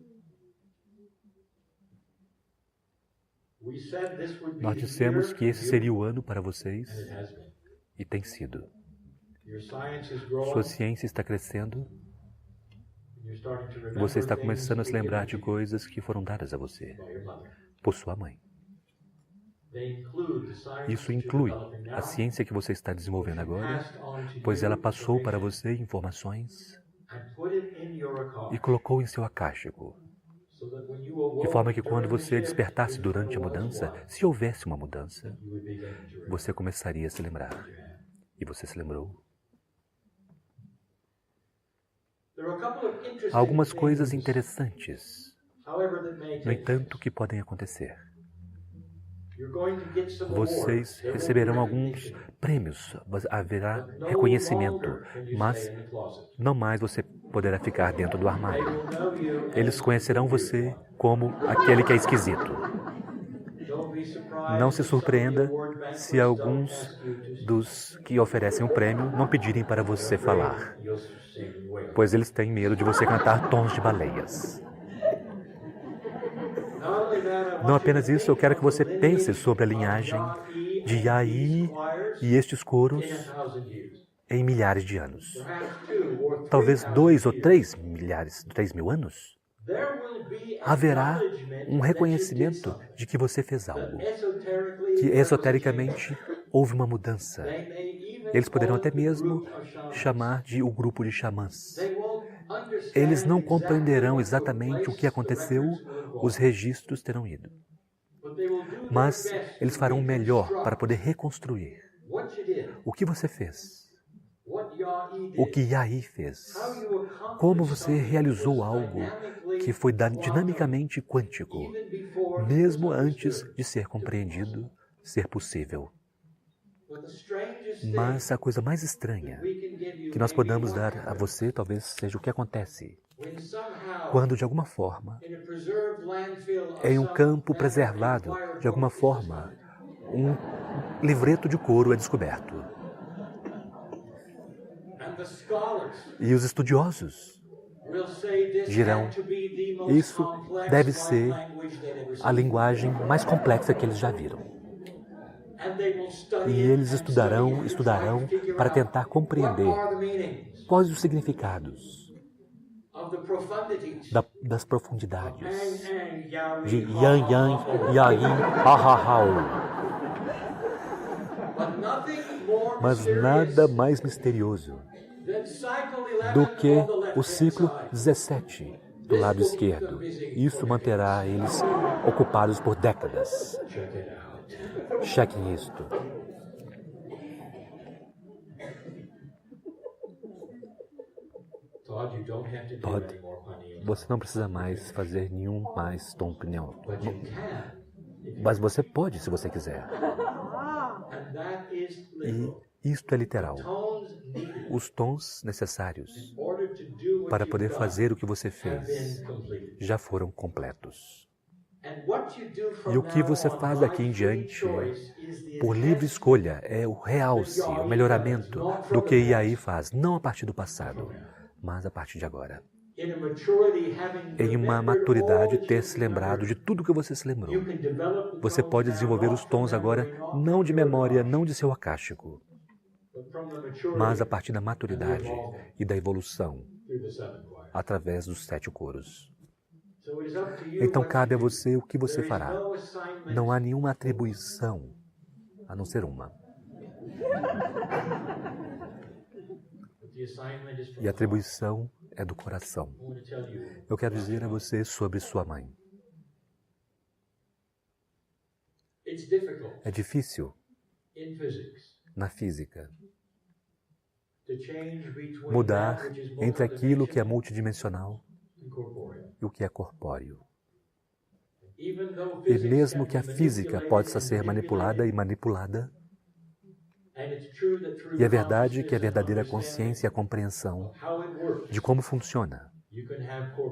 Nós dissemos que esse seria o ano para vocês, e tem sido. Sua ciência está crescendo e você está começando a se lembrar de coisas que foram dadas a você por sua mãe. Isso inclui a ciência que você está desenvolvendo agora, pois ela passou para você informações e colocou em seu akáshico, de forma que quando você despertasse durante a mudança, se houvesse uma mudança, você começaria a se lembrar. E você se lembrou. Há algumas coisas interessantes, no entanto, que podem acontecer. Vocês receberão alguns prêmios, haverá reconhecimento, mas não mais você poderá ficar dentro do armário. Eles conhecerão você como aquele que é esquisito. Não se surpreenda se alguns dos que oferecem o prêmio não pedirem para você falar, pois eles têm medo de você cantar tons de baleias. Não apenas isso, eu quero que você pense sobre a linhagem de Yai e estes coros em milhares de anos. Talvez 2 ou 3 mil anos. Haverá um reconhecimento de que você fez algo, que esotericamente houve uma mudança. Eles poderão até mesmo chamar de o grupo de xamãs. eles não compreenderão exatamente o que aconteceu, os registros terão ido. Mas eles farão o melhor para poder reconstruir o que você fez, o que Yai fez, como você realizou algo que foi dinamicamente quântico, mesmo antes de ser compreendido, ser possível. Mas a coisa mais estranha que nós podemos dar a você talvez seja o que acontece quando, de alguma forma, em um campo preservado, de alguma forma, um livreto de couro é descoberto. E os estudiosos dirão, isso deve ser a linguagem mais complexa que eles já viram. E eles estudarão para tentar compreender quais os significados das profundidades de Yang Yang, Yai, Ha Ha Hao. Mas nada mais misterioso do que o ciclo 17 do lado esquerdo. Isso manterá eles ocupados por décadas. Chequem isto. Todd, você não precisa mais fazer nenhum mais tom pneu. Mas você pode, se você quiser. E isto é literal. Os tons necessários para poder fazer o que você fez já foram completos. E o que você faz daqui em diante, por livre escolha, é o realce, o melhoramento do que Yai faz, não a partir do passado, mas a partir de agora. Em uma maturidade, ter se lembrado de tudo que você se lembrou. Você pode desenvolver os tons agora, não de memória, não de seu akáshico, mas a partir da maturidade e da evolução, através dos 7 coros. Então cabe a você o que você fará. Não há nenhuma atribuição, a não ser uma. E a atribuição é do coração. Eu quero dizer a você sobre sua mãe. É difícil, na física, mudar entre aquilo que é multidimensional e o que é corpóreo. E mesmo que a física possa ser manipulada, e é verdade que a verdadeira consciência e a compreensão de como funciona.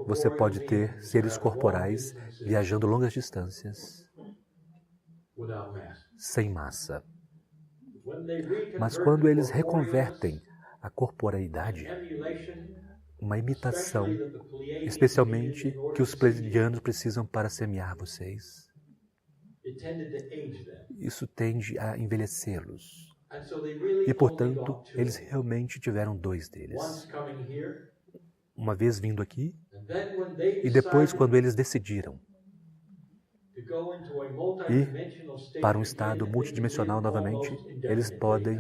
Você pode ter seres corporais viajando longas distâncias, sem massa. Mas quando eles reconvertem a corporeidade, uma imitação, especialmente que os pleiadianos precisam para semear vocês, isso tende a envelhecê-los. E, portanto, eles realmente tiveram 2 deles. Uma vez vindo aqui, e depois quando eles decidiram ir para um estado multidimensional novamente, eles podem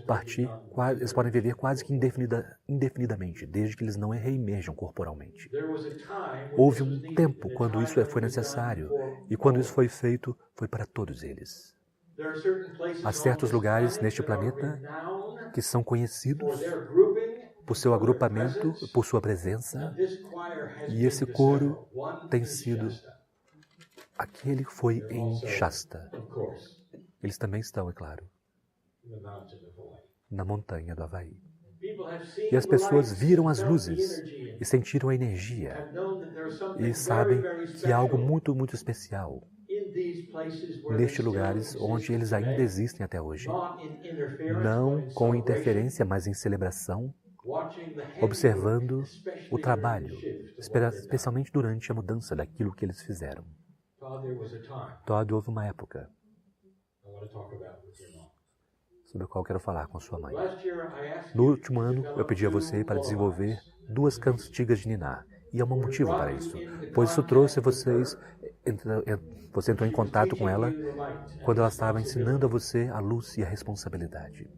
partir, eles podem viver quase que indefinidamente, desde que eles não reemerjam corporalmente. Houve um tempo quando isso foi necessário, e quando isso foi feito, foi para todos eles. Há certos lugares neste planeta que são conhecidos por seu agrupamento, por sua presença, e esse coro tem sido aquele que foi em Shasta. Eles também estão, é claro, na montanha do Havaí. E as pessoas viram as luzes e sentiram a energia e sabem que há algo muito, muito especial nestes lugares onde eles ainda existem até hoje. Não com interferência, mas em celebração, observando o trabalho, especialmente durante a mudança daquilo que eles fizeram. Todd, houve uma época sobre a qual quero falar com sua mãe. No último ano, eu pedi a você para desenvolver 2 cantigas de Niná. E há um motivo para isso, pois isso trouxe a vocês você entrou em contato com ela quando ela estava ensinando a você a luz e a responsabilidade.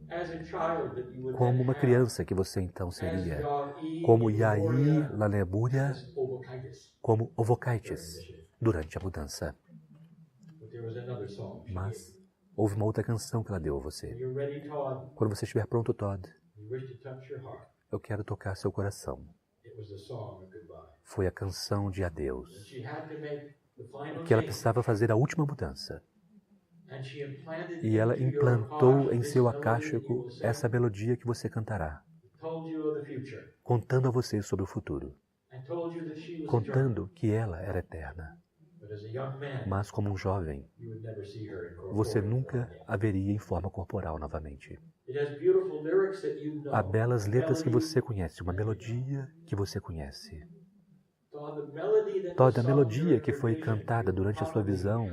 Como uma criança que você então seria, como Yai La Lemuria, como Ovokaites, durante a mudança. Mas houve uma outra canção que ela deu a você. Quando você estiver pronto, Todd, eu quero tocar seu coração. Foi a canção de adeus, que ela precisava fazer a última mudança. E ela implantou em seu acástico essa melodia que você cantará, contando a você sobre o futuro, contando que ela era eterna. Mas como um jovem, você nunca a veria em forma corporal novamente. Há belas letras que você conhece, uma melodia que você conhece. Toda a melodia que foi cantada durante a sua visão,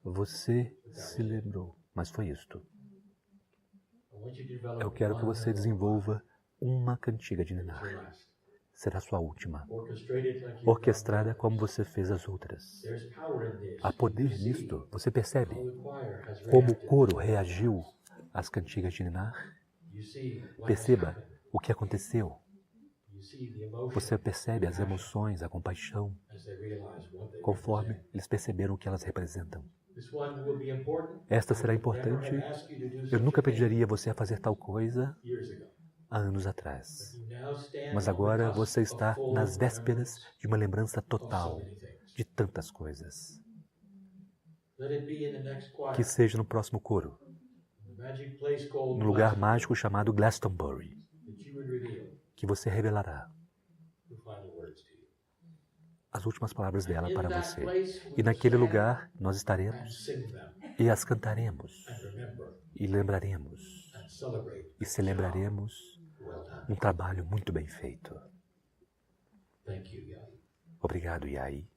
você se lembrou, mas foi isto. Eu quero que você desenvolva uma cantiga de ninar. Será sua última, orquestrada como você fez as outras. Há poder nisto. Você percebe como o coro reagiu às cantigas de ninar? Perceba o que aconteceu. Você percebe as emoções, a compaixão, conforme eles perceberam o que elas representam. Esta será importante. Eu nunca pediria você a fazer tal coisa há anos atrás. Mas agora você está nas vésperas de uma lembrança total de tantas coisas. Que seja no próximo coro, no lugar mágico chamado Glastonbury, que você revelará as últimas palavras dela para você. E naquele lugar nós estaremos e as cantaremos e lembraremos e celebraremos um trabalho muito bem feito. Obrigado, Yai.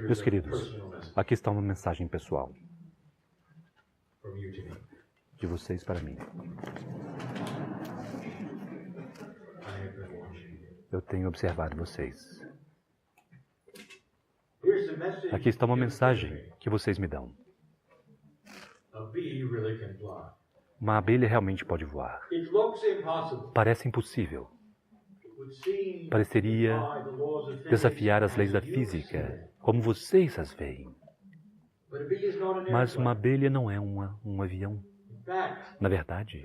Meus queridos, aqui está uma mensagem pessoal de vocês para mim. Eu tenho observado vocês. Aqui está uma mensagem que vocês me dão. Uma abelha realmente pode voar. Parece impossível. Pareceria desafiar as leis da física, como vocês as veem. Mas uma abelha não é um avião. Na verdade,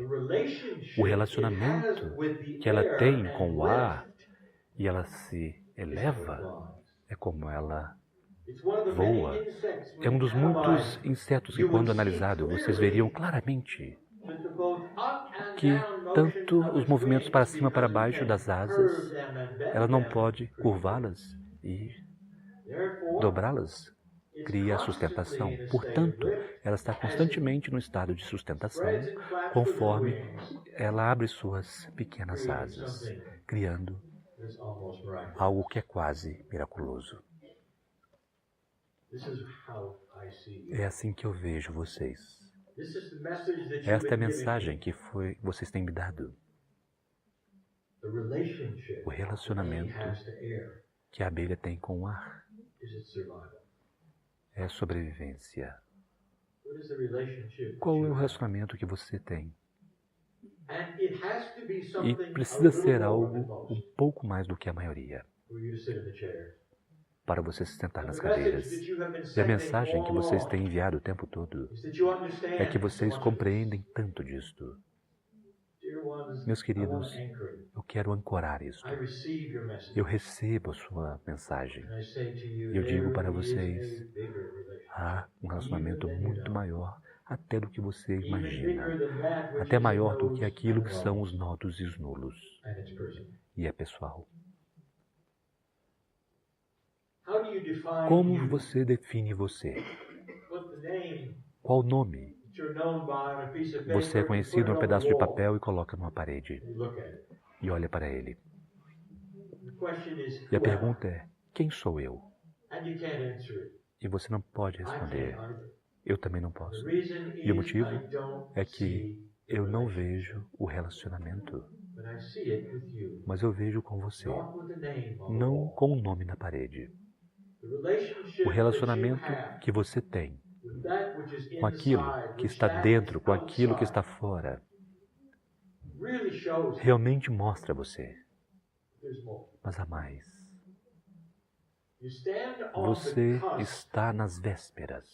o relacionamento que ela tem com o ar e ela se eleva é como ela voa. É um dos muitos insetos que, quando analisado, vocês veriam claramente que tanto os movimentos para cima e para baixo das asas, ela não pode curvá-las e dobrá-las, cria a sustentação. Portanto, ela está constantemente no estado de sustentação, conforme ela abre suas pequenas asas, criando algo que é quase miraculoso. É assim que eu vejo vocês. Esta é a mensagem que vocês têm me dado. O relacionamento que a abelha tem com o ar é sobrevivência. Qual é o relacionamento que você tem? E precisa ser algo um pouco mais do que a maioria para você se sentar nas cadeiras. E a mensagem que vocês têm enviado o tempo todo é que vocês compreendem tanto disto. Meus queridos, eu quero ancorar isto. Eu recebo a sua mensagem. E eu digo para vocês, há um relacionamento muito maior até do que você imagina. Até maior do que aquilo que são os nodos e os nulos. E é pessoal. Como você define você? Qual nome? Você é conhecido num pedaço de papel e coloca numa parede. E olha para ele. E a pergunta é, quem sou eu? E você não pode responder. Eu também não posso. E o motivo é que eu não vejo o relacionamento. Mas eu vejo com você, não com o nome na parede. O relacionamento que você tem com aquilo que está dentro, com aquilo que está fora, realmente mostra você. Mas há mais. Você está nas vésperas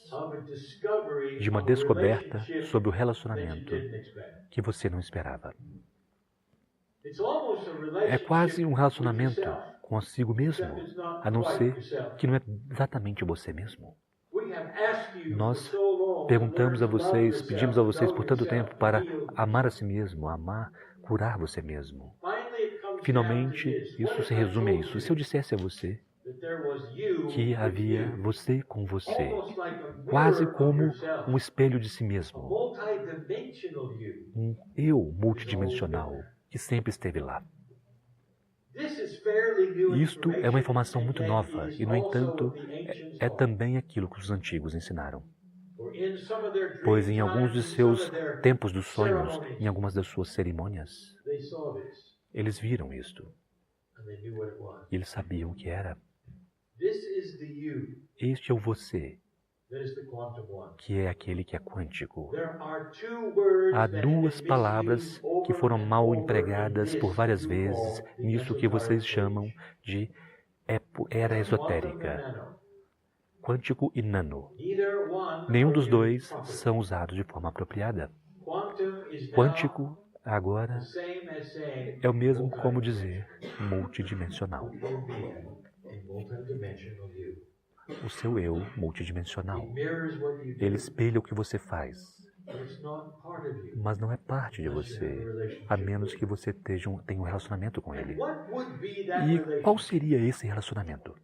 de uma descoberta sobre o relacionamento que você não esperava. É quase um relacionamento consigo mesmo, a não ser que não é exatamente você mesmo. Nós perguntamos a vocês, pedimos a vocês por tanto tempo para amar a si mesmo, amar, curar você mesmo. Finalmente, isso se resume a isso. Se eu dissesse a você que havia você com você, quase como um espelho de si mesmo, um eu multidimensional que sempre esteve lá. Isto é uma informação muito nova e, no entanto, é também aquilo que os antigos ensinaram. Pois em alguns de seus tempos dos sonhos, em algumas das suas cerimônias, eles viram isto. E eles sabiam o que era. Este é o você, que é aquele que é quântico. Há duas palavras que foram mal empregadas por várias vezes nisso que vocês chamam de era esotérica. Quântico e nano. Nenhum dos dois são usados de forma apropriada. Quântico, agora, é o mesmo como dizer multidimensional. O seu eu multidimensional. Ele espelha o que você faz, mas não é parte de você, a menos que você tenha um relacionamento com ele. E qual seria esse relacionamento?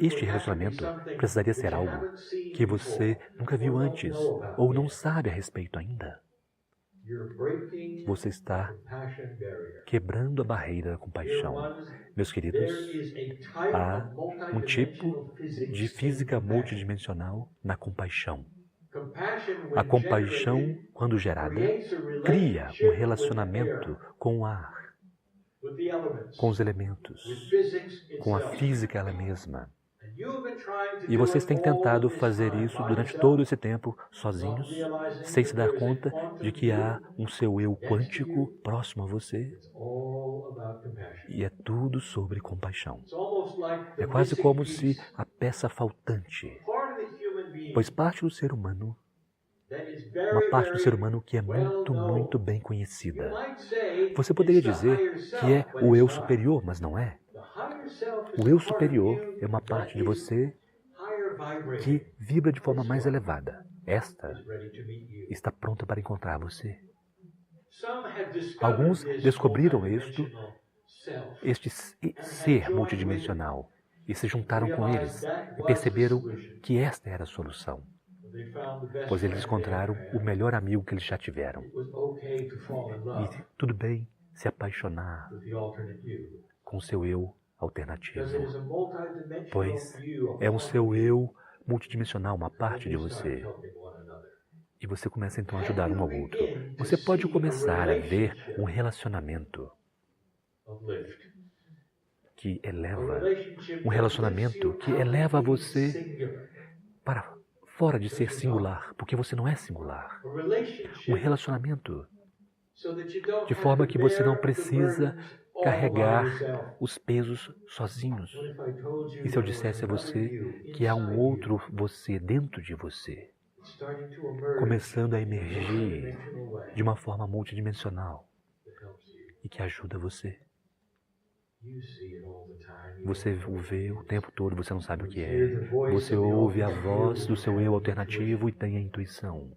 Este relacionamento precisaria ser algo que você nunca viu antes ou não sabe a respeito ainda. Você está quebrando a barreira da compaixão. Meus queridos, há um tipo de física multidimensional na compaixão. A compaixão, quando gerada, cria um relacionamento com o ar, com os elementos, com a física ela mesma. E vocês têm tentado fazer isso durante todo esse tempo, sozinhos, sem se dar conta de que há um seu eu quântico próximo a você. E é tudo sobre compaixão. É quase como se a peça faltante, pois parte do ser humano, uma parte do ser humano que é muito, muito bem conhecida. Você poderia dizer que é o eu superior, mas não é. O eu superior é uma parte de você que vibra de forma mais elevada. Esta está pronta para encontrar você. Alguns descobriram este ser multidimensional e se juntaram com eles e perceberam que esta era a solução. Pois eles encontraram o melhor amigo que eles já tiveram. E tudo bem se apaixonar com seu eu alternativo, pois é um seu eu multidimensional, uma parte de você. E você começa então a ajudar um ao outro. Você pode começar a ver um relacionamento que eleva, um relacionamento que eleva você para fora de ser singular, porque você não é singular. Um relacionamento de forma que você não precisa carregar os pesos sozinhos. E se eu dissesse a você que há um outro você dentro de você, começando a emergir de uma forma multidimensional e que ajuda você. Você o vê o tempo todo, você não sabe o que é. Você ouve a voz do seu eu alternativo e tem a intuição.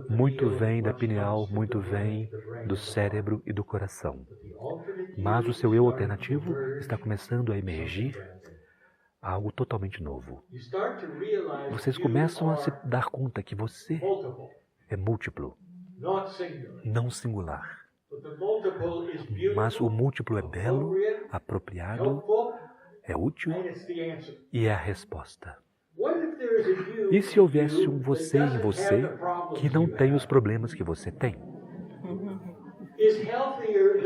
Muito vem da pineal, muito vem do cérebro e do coração. Mas o seu eu alternativo está começando a emergir algo totalmente novo. Vocês começam a se dar conta que você é múltiplo, não singular. Mas o múltiplo é belo, apropriado, é útil e é a resposta. E se houvesse um você em você que não tem os problemas que você tem?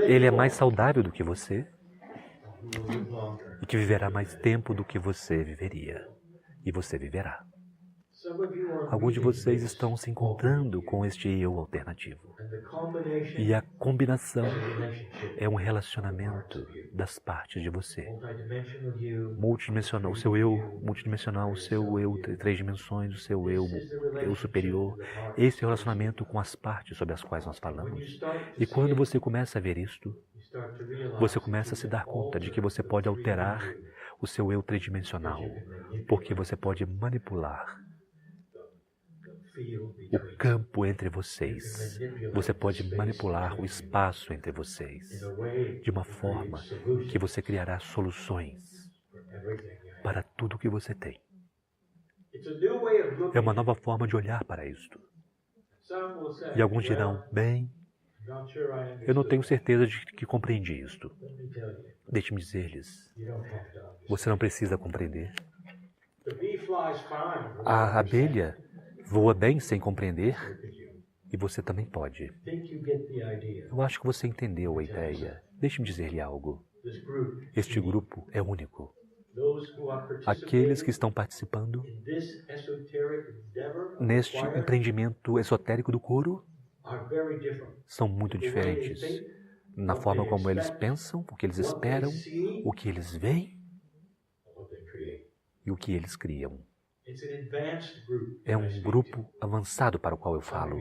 Ele é mais saudável do que você e que viverá mais tempo do que você viveria. E você viverá. Alguns de vocês estão se encontrando com este eu alternativo. E a combinação é um relacionamento das partes de você. Multidimensional, o seu eu multidimensional, o seu eu três dimensões, o seu eu superior. Esse é o relacionamento com as partes sobre as quais nós falamos. E quando você começa a ver isto, você começa a se dar conta de que você pode alterar o seu eu tridimensional, porque você pode manipular o campo entre vocês. Você pode manipular o espaço entre vocês de uma forma que você criará soluções para tudo o que você tem. É uma nova forma de olhar para isto. E alguns dirão, bem, eu não tenho certeza de que compreendi isto. Deixe-me dizer-lhes, você não precisa compreender. A abelha voa bem sem compreender e você também pode. Eu acho que você entendeu a ideia. Deixe-me dizer-lhe algo. Este grupo é único. Aqueles que estão participando neste empreendimento esotérico do coro são muito diferentes na forma como eles pensam, o que eles esperam, o que eles veem e o que eles criam. É um grupo avançado para o qual eu falo.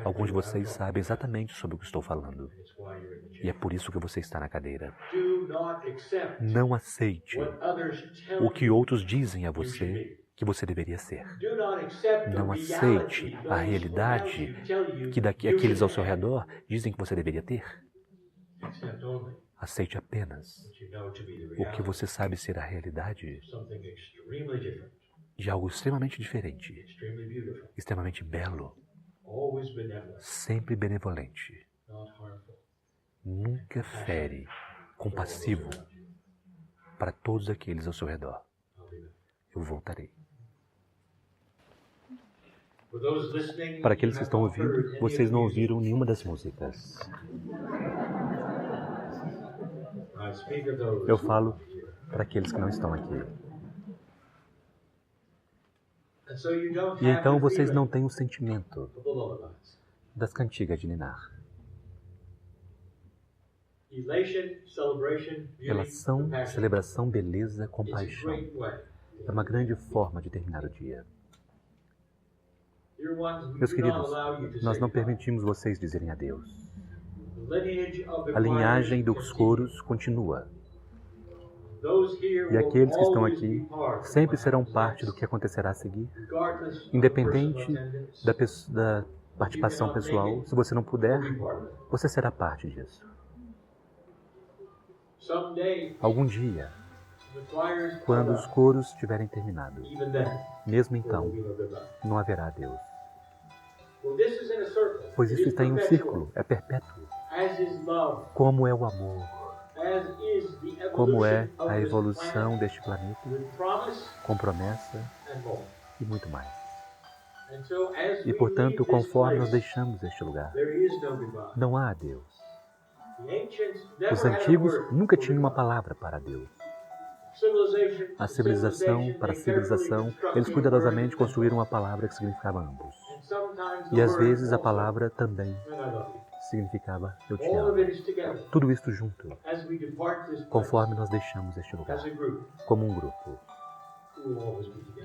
Alguns de vocês sabem exatamente sobre o que estou falando. E é por isso que você está na cadeira. Não aceite o que outros dizem a você que você deveria ser. Não aceite a realidade que aqueles ao seu redor dizem que você deveria ter. Aceite apenas o que você sabe ser a realidade de algo extremamente diferente, extremamente belo, sempre benevolente, nunca fere, compassivo para todos aqueles ao seu redor. Eu voltarei. Para aqueles que estão ouvindo, vocês não ouviram nenhuma das músicas. Eu falo para aqueles que não estão aqui. E então vocês não têm o sentimento das cantigas de ninar. Elação, celebração, beleza, compaixão. É uma grande forma de terminar o dia. Meus queridos, nós não permitimos vocês dizerem adeus. A linhagem dos coros continua. E aqueles que estão aqui sempre serão parte do que acontecerá a seguir, independente da participação pessoal. Se você não puder, você será parte disso. Algum dia, quando os coros tiverem terminado, mesmo então, não haverá Deus. Pois isso está em um círculo, é perpétuo. Como é o amor, como é a evolução deste planeta, com promessa e muito mais. E, portanto, conforme nós deixamos este lugar, não há Deus. Os antigos nunca tinham uma palavra para Deus. A civilização, para a civilização, eles cuidadosamente construíram uma palavra que significava ambos. E às vezes a palavra também significava eu te amo. Tudo isso junto, conforme nós deixamos este lugar, como um grupo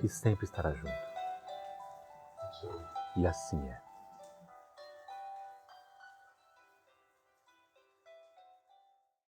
que sempre estará junto. E assim é.